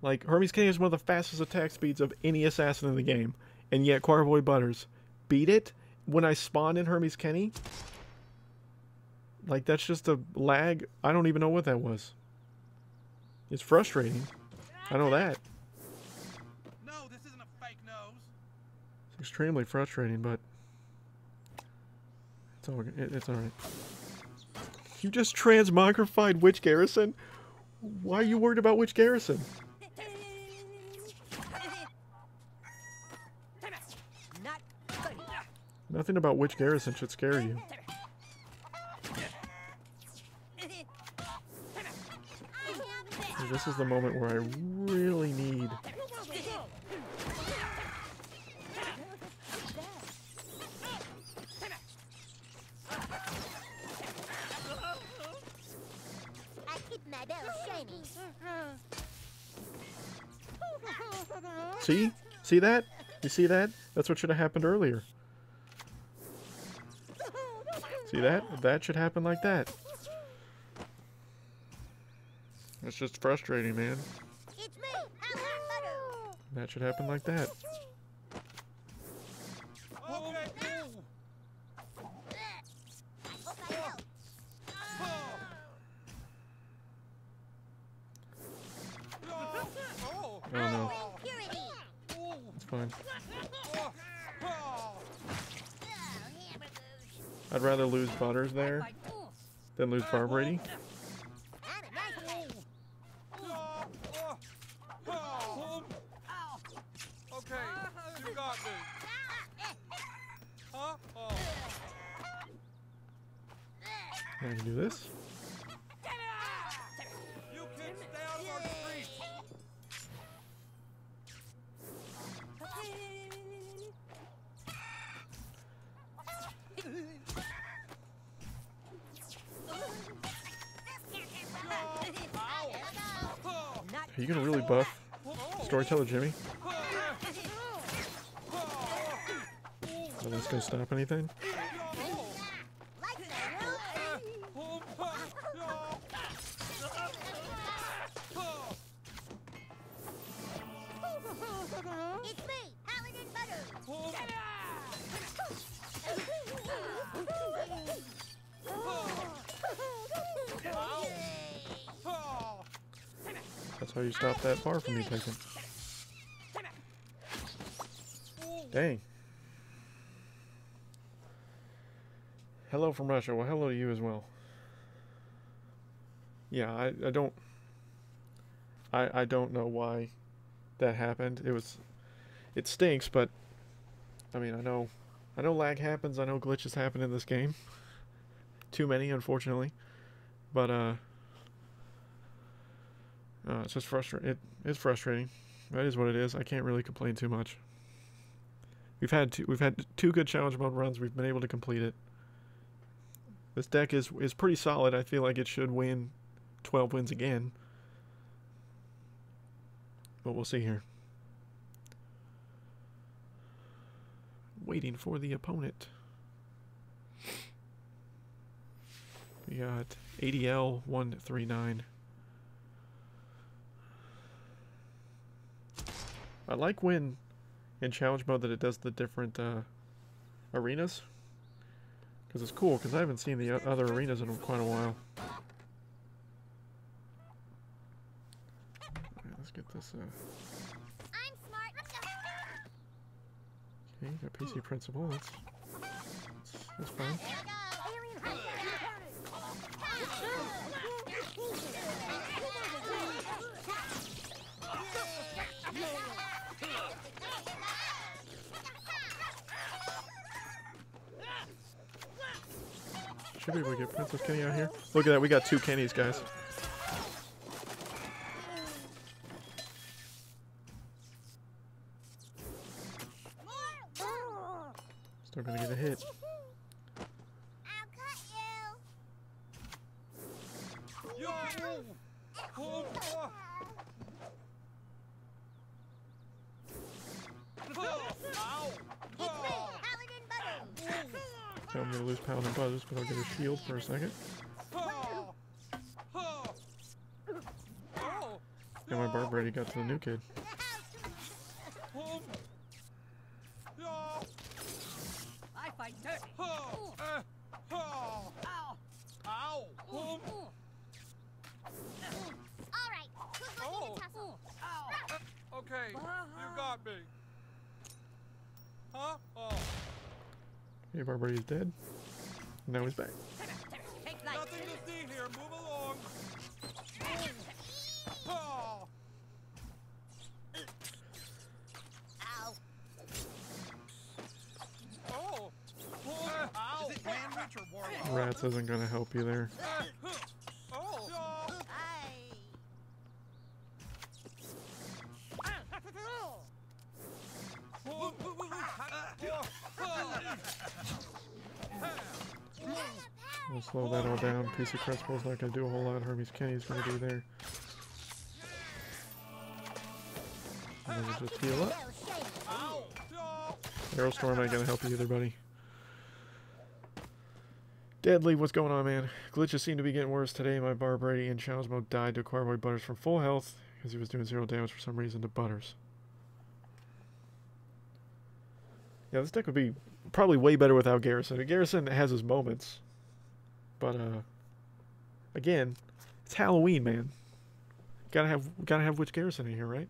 Like, Hermes Kenny has one of the fastest attack speeds of any assassin in the game, and yet Choir Boy Butters beat it when I spawned in Hermes Kenny? Like, that's just a lag. I don't even know what that was. It's frustrating. I know that. No, this isn't a fake nose. It's extremely frustrating, but it's alright. You just transmogrified Witch Garrison? Why are you worried about Witch Garrison? Nothing about Witch Garrison should scare you. This is the moment where I really need... I keep my bell shiny. See? See that? You see that? That's what should have happened earlier. See that? That should happen like that. It's just frustrating, man. It's me, Howard Butter. That should happen like that. Okay, cool. I hope I help. Oh, Oh no, Purity. it's fine. oh. Oh, hamburgers. I'd rather lose Butters there than lose Bar Brady. Not a nice day. Okay, you got me. Huh? Oh. I can do this. You kids stay out of our street. Are you gonna really buff Storyteller Jimmy? Are that's gonna stop anything? It's me, Howard and Butter. That's how you stop that bar from me taking. Dang. Hello from Russia. Well, hello to you as well. Yeah, I don't know why that happened. It stinks, but I mean, I know lag happens. I know glitches happen in this game. Too many, unfortunately. But it's just frustrating. It's frustrating. That is what it is. I can't really complain too much. We've had two good challenge mode runs. We've been able to complete it. This deck is pretty solid. I feel like it should win 12 wins again. But we'll see here. Waiting for the opponent. We got ADL 139. I like when in challenge mode that it does the different arenas. Because it's cool, because I haven't seen the other arenas in quite a while. Alright, let's get this, I'm smart. okay, got PC principal, that's fine. There we go. Alien hunter Should be able to get Princess Kenny out here. Look at that, we got 2 Kennys, guys. Still gonna get a hit. I'll cut you. Yo! Oh, ow! It's me, Paladin Butters. I'm gonna lose Paladin Butters, but I'll get a shield for a second. And my barb already got to the new kid. I fight dirty. Ow! Ow. Ow! All right, who's looking to tussle? Ow. Okay, you got me. Huh? Oh, Hey, Barbrady's dead. Now he's back. Take light. nothing to see here. Move along. Oh, Ow. oh, ow! Is it Landwich or Warlock? Rats isn't gonna help you there. Oh, Aye. We'll slow that all down. PC Principal's not gonna do a whole lot. Hermes Kenny's gonna do there. And then we'll just heal up. Aerostorm ain't gonna help you either, buddy. Deadly, what's going on, man? Glitches seem to be getting worse today. My Barbrady in challenge mode died to acquire white Butters from full health because he was doing 0 damage for some reason to Butters. Yeah, this deck would be probably way better without Garrison. Garrison has his moments, but again, it's Halloween, man. Gotta have Witch Garrison in here, right?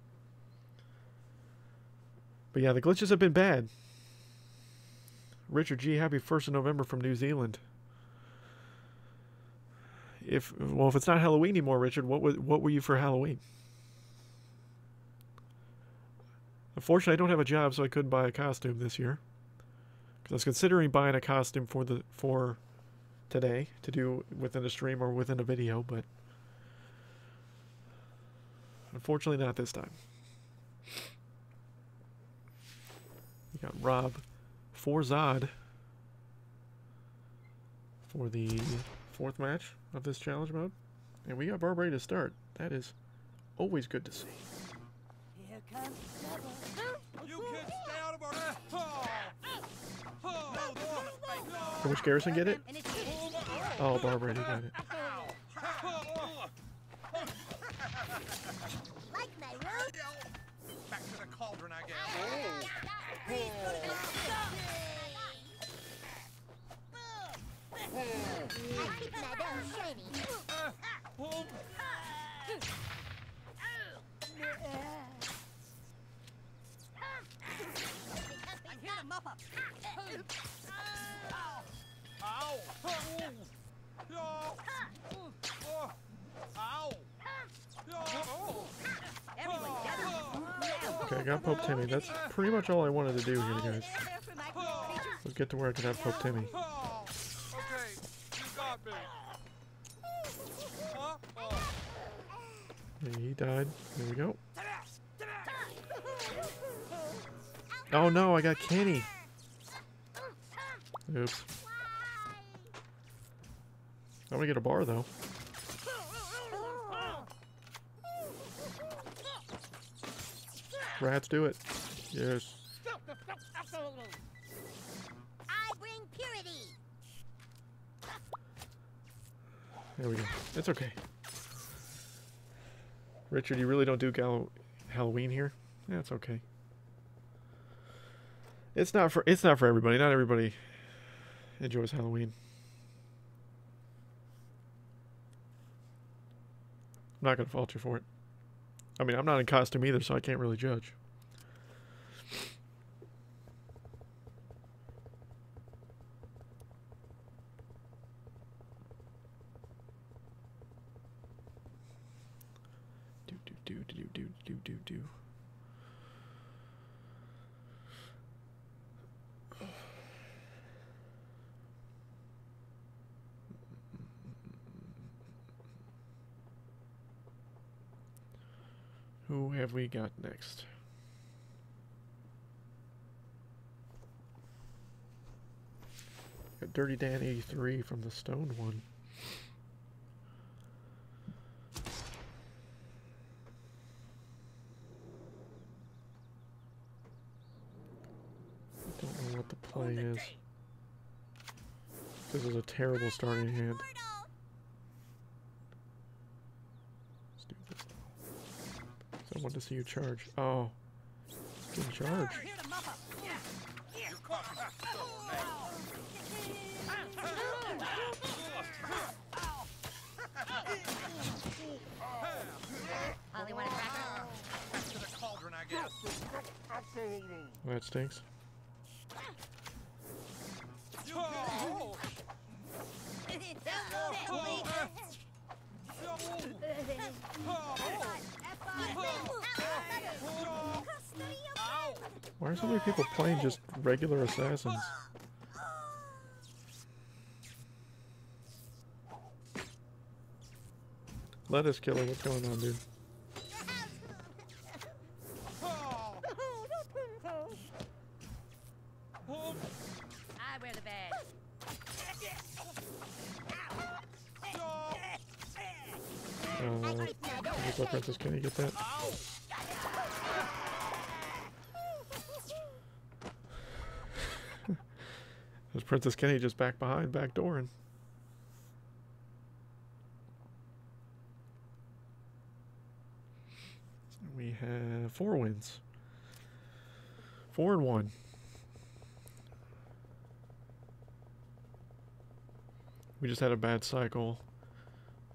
But yeah, the glitches have been bad. Richard G, happy 1st of November from New Zealand. If it's not Halloween anymore, Richard, what were you for Halloween? Unfortunately, I don't have a job, so I couldn't buy a costume this year. Because I was considering buying a costume for today to do within a stream or within a video, but unfortunately not this time. We got Rob for Zod for the 4th match of this challenge mode. And we got Barbrady to start. That is always good to see. Here comes trouble. you kids stay out of our. Can Witch Garrison get it? And it's Oh, Barbrady got it. Like my root? Back to the cauldron, I guess. I keep my dough shiny. I'm here to mop up. Ow! Ow! Ow! Everyone gather. Okay, I got Pope Timmy. That's pretty much all I wanted to do here, guys. There for my creatures. Let's get to where I can have Pope Timmy. Okay, you got me. Huh? Oh. Yeah, he died. There we go. Oh no, I got Kenny. Oops. I'm gonna get a bar though. Rats, do it. Yes. I bring purity. There we go. It's okay. Richard, you really don't do Halloween here? Yeah, it's okay. It's not for everybody. Not everybody enjoys Halloween. I'm not going to fault you for it. I mean, I'm not in costume either, so I can't really judge. Do. Who have we got next? Got Dirty Dan 83 from the Stone one. I don't know what the play is. This is a terrible starting hand. I want to see you charge. Oh, good charge. Holly, want a cracker? Back to the cauldron, I guess. That stinks. Why are so many people playing just regular assassins? Lettuce killer, what's going on, dude? I wear the badge. What's up, Princess? Can you get that? There's Princess Kenny just back behind, back dooring. We have 4 wins. 4-1. We just had a bad cycle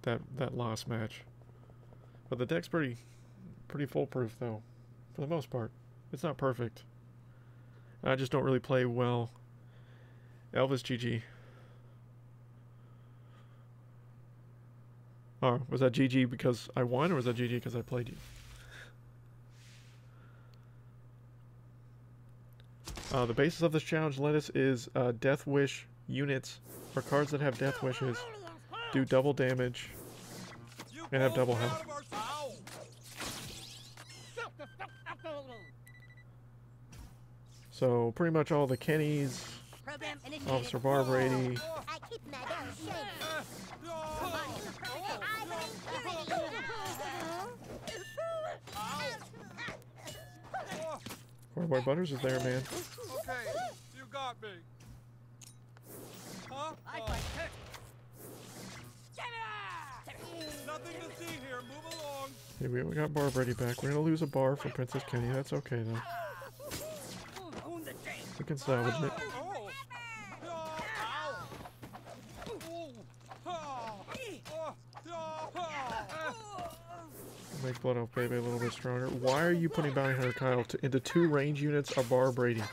that last match. But the deck's pretty foolproof though, for the most part. It's not perfect. I just don't really play well. Elvis GG. Oh, was that GG because I won, or was that GG because I played you? The basis of this challenge, Lettuce, is death wish units, or cards that have death wishes, do double damage, and have double health. So pretty much all the Kennys, Officer Barbrady, Boy Butters is there, man. Okay, you got me. Huh? Nothing to see here. Move along. Hey, we got Barbrady back. We're gonna lose a bar for Princess Kenny. That's okay though. We can salvage it. Make Blood Elf Baby a little bit stronger. Why are you putting Bounty Hunter Kyle into 2 range units of Barbrady?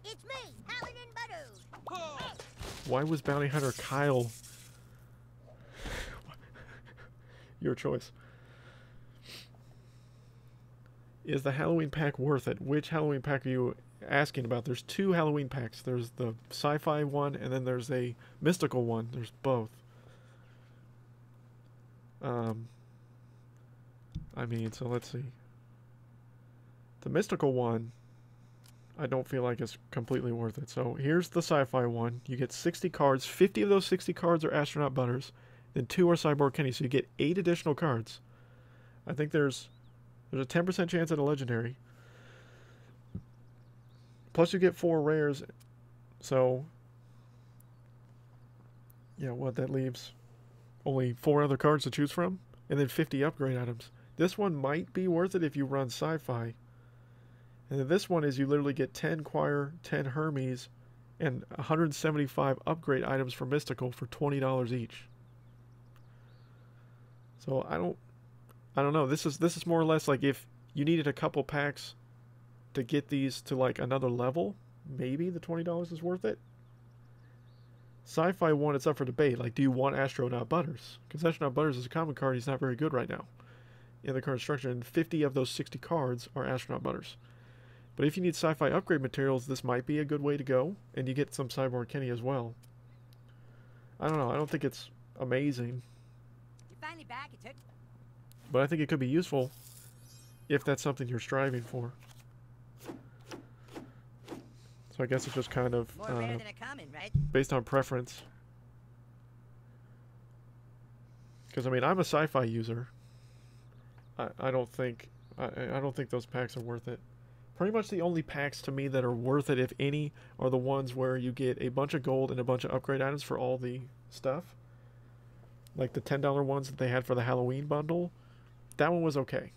It's me, Paladin Butters. Why was Bounty Hunter Kyle? Your choice. Is the Halloween pack worth it? Which Halloween pack are you asking about? There's 2 Halloween packs. There's the sci-fi one, and then there's a mystical one. There's both. I mean, so let's see. The mystical one, I don't feel like it's completely worth it. So here's the sci-fi one. You get 60 cards. 50 of those 60 cards are Astronaut Butters. Then 2 are Cyborg Kenny. So you get 8 additional cards. I think there's a 10% chance at a legendary. Plus you get 4 rares. So yeah, what that leaves only 4 other cards to choose from, and then 50 upgrade items. This one might be worth it if you run sci-fi, And then this one is you literally get 10 Choir, 10 Hermes, and 175 upgrade items for Mystical for $20 each. So I don't know. This is more or less like if you needed a couple packs to get these to like another level, maybe the $20 is worth it. Sci-Fi 1, it's up for debate. Like, do you want Astronaut Butters? Because Astronaut Butters is a common card. He's not very good right now in the card structure. And 50 of those 60 cards are Astronaut Butters. But if you need Sci-Fi upgrade materials, this might be a good way to go. And you get some Cyborg Kenny as well. I don't know. I don't think it's amazing. You're finally back. It took. But I think it could be useful if that's something you're striving for. So I guess it's just kind of More rare than a common, right? based on preference. Because I mean, I'm a Sci-Fi user. I don't think those packs are worth it. Pretty much the only packs to me that are worth it, if any, are the ones where you get a bunch of gold and a bunch of upgrade items for all the stuff. Like the $10 ones that they had for the Halloween bundle. That one was okay.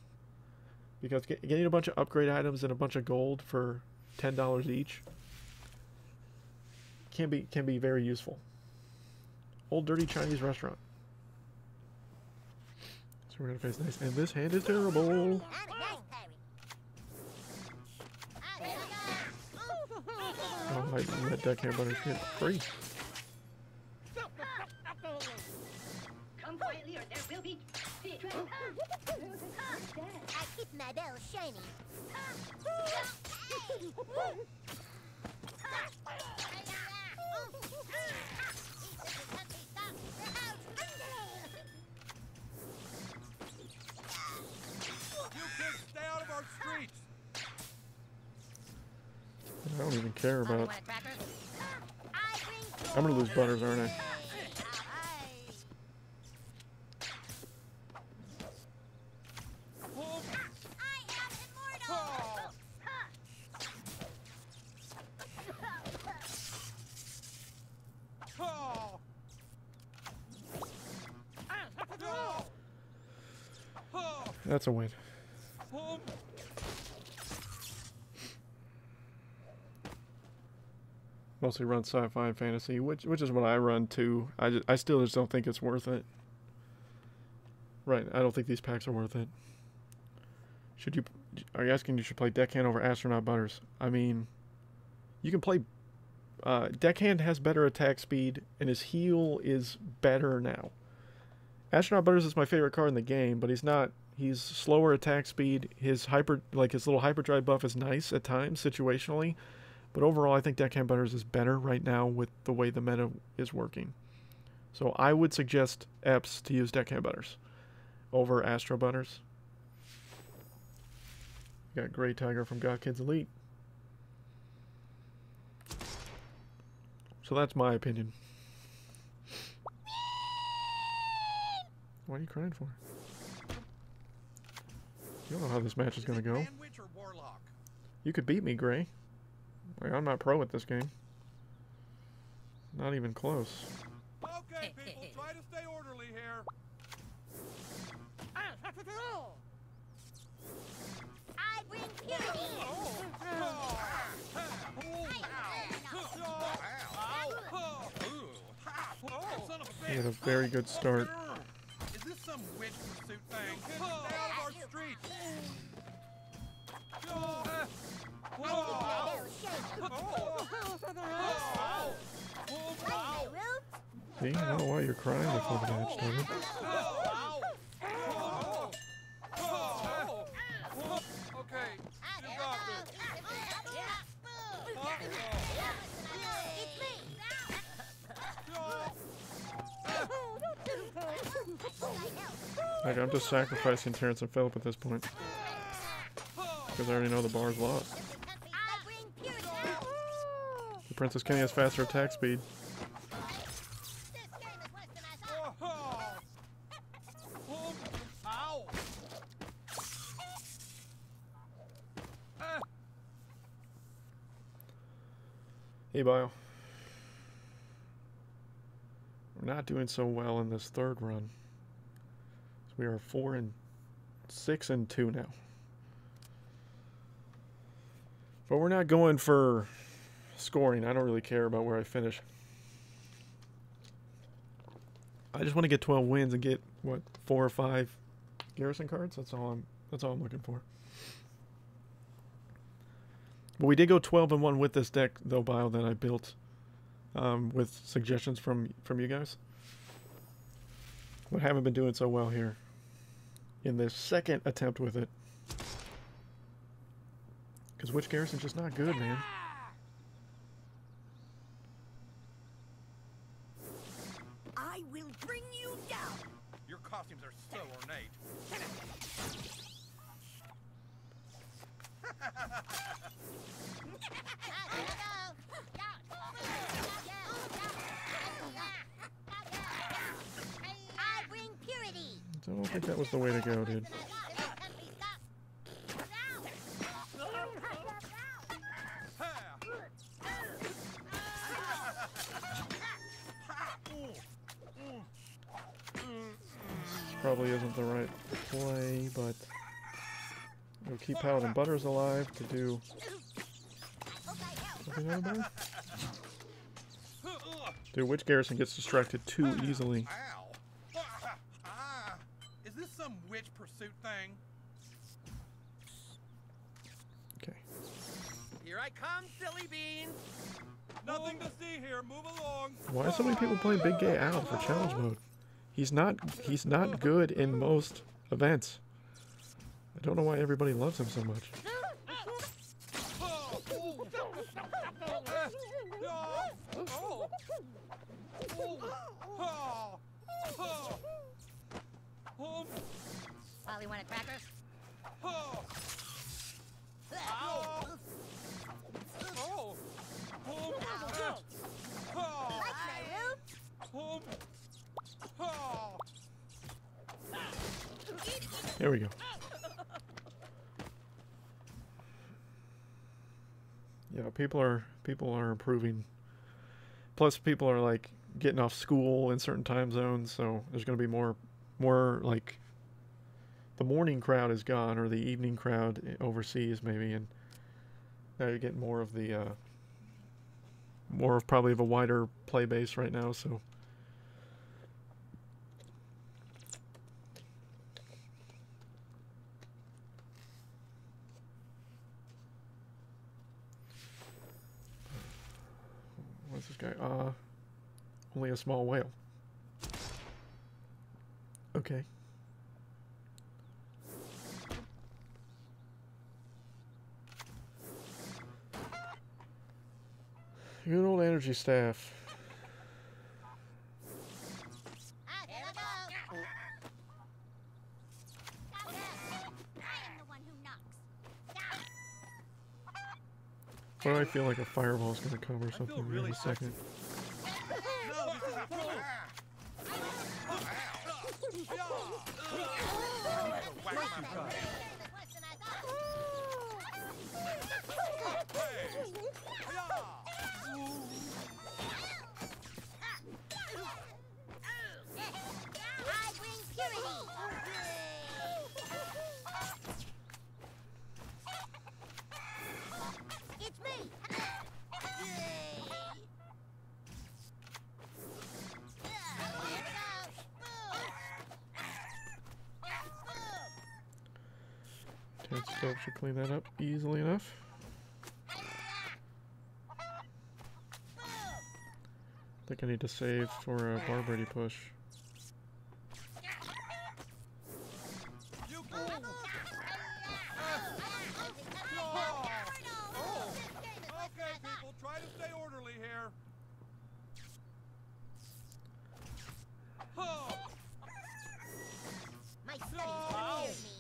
Because getting a bunch of upgrade items and a bunch of gold for $10 each can be very useful. Old dirty Chinese restaurant. So we're gonna face nice, and this hand is terrible. Oh, I let Deckhand Butters get free. Come quietly or there will be. I keep my bell shiny. You kids stay out of our streets. I don't even care Holly about. want a cracker? I'm gonna lose Butters, aren't I? That's a win. Mostly run sci-fi and fantasy, which is what I run too. I still just don't think it's worth it. Right, I don't think these packs are worth it. Are you asking you should play Deckhand over Astronaut Butters? I mean, you can play. Deckhand has better attack speed, and his heal is better now. Astronaut Butters is my favorite card in the game, but he's not. He's slower attack speed. His little hyperdrive buff is nice at times, situationally. But overall, I think Deckhand Butters is better right now with the way the meta is working. So I would suggest Epps to use Deckhand Butters over Astro Butters. You got Grey Tiger from God Kids Elite. So that's my opinion. What are you crying for? You don't know how this match is going to go. Man-witch or warlock? You could beat me, Gray. Like, I'm not pro at this game. Not even close. Okay, people, try to stay orderly here. I bring purity. Son of a He had a bitch. very good start. Is this some witch pursuit thing? Kids, stay out of our streets. See, I don't know why you're crying before the match started. Okay, you got this. Like, I'm just sacrificing Terrence and Phillip at this point. Because I already know the bar's lost. The Princess Kenny has faster attack speed. Hey, Bio. We're not doing so well in this third run. So we are 4-6-2 now. But we're not going for scoring. I don't really care about where I finish. I just want to get 12 wins and get what, 4 or 5 Garrison cards. That's all I'm looking for. But we did go 12-1 with this deck though, Bio, that I built with suggestions from you guys. But haven't been doing so well here in this second attempt with it. Because Witch Garrison's just not good, man. I will bring you down. Your costumes are so ornate. I bring purity. I don't think that was the way to go, dude. Probably isn't the right play, but we'll keep Paladin Butters alive to do something other better. Dude, Witch Garrison gets distracted too easily. Ow. Is this some witch pursuit thing? Okay. Here I come, silly beans. Nothing to see here. Move along. Why are so many people playing Big Gay Al for challenge mode? He's not good in most events. I don't know why everybody loves him so much. Holly want a cracker? There we go. Yeah, people are improving. Plus, people are like getting off school in certain time zones, so there's going to be more like the morning crowd is gone, or the evening crowd overseas maybe, and now you're getting more of the more of probably of a wider play base right now. So. What's this guy? Only a small whale. Okay. Good old energy staff. Why do I feel like a fireball's gonna come or something really in a second? No, this isn't cool. I bring purity. It's me. Ted Stove should clean that up easily enough. I think I need to save for a Barbrady push. Okay, people, try to stay orderly here. My studies scared me.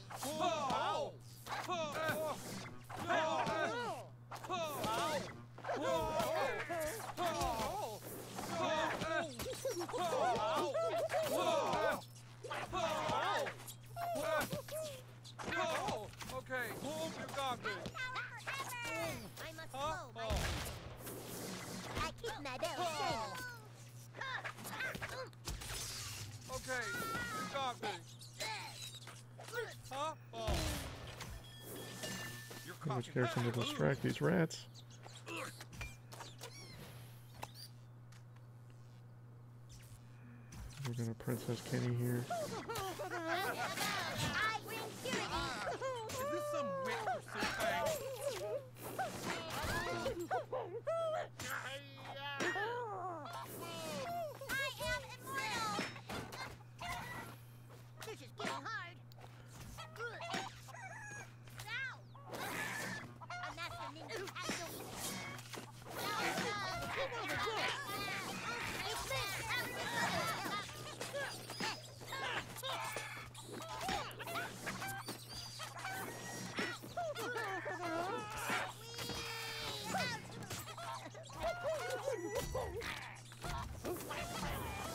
Okay, you got me. I must slow my I keep my bell shiny. Okay, you got me. Huh? Oh. Your Witch Garrison to distract these rats. We're gonna Princess Kenny here. I bring tyranny. Is this some wit pursuit thing? I am immortal. This is getting hard. Now, a master ninja has no limits. It's me.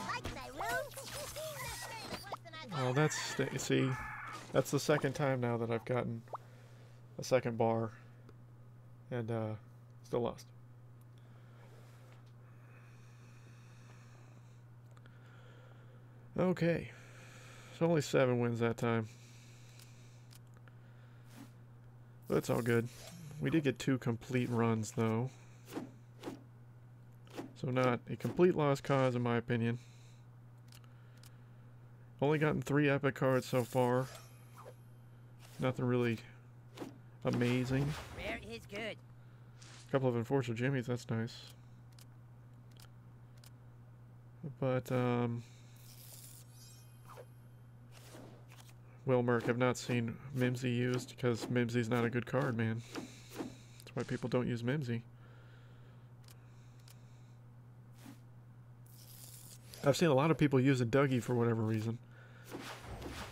Like my room? Oh, that's see, that's the second time now that I've gotten a second bar, and still lost. Okay, so only 7 wins that time, but it's all good. We did get 2 complete runs though, so not a complete lost cause in my opinion. Only gotten 3 epic cards so far. Nothing really amazing. Rare is good. A couple of unfortunate jimmies, that's nice. But, Wilmerk, have not seen Mimsy used because Mimsy's not a good card, man. That's why people don't use Mimsy. I've seen a lot of people using Dougie for whatever reason.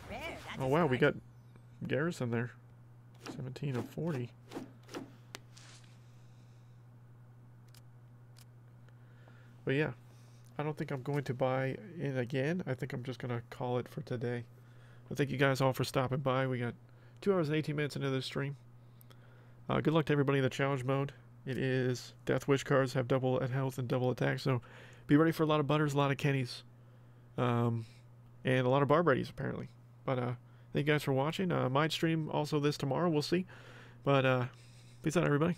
Rare, that's Oh wow, we got Garrison there. 17 of 40. But yeah, I don't think I'm going to buy in again. I think I'm just going to call it for today. Well, thank you guys all for stopping by. We got 2 hours and 18 minutes into this stream. Good luck to everybody in the challenge mode. It is Deathwish cards have double at health and double attack, so be ready for a lot of butters, a lot of Kennys, and a lot of Barb readies apparently. But thank you guys for watching. Might stream also this tomorrow. We'll see. But peace out, everybody.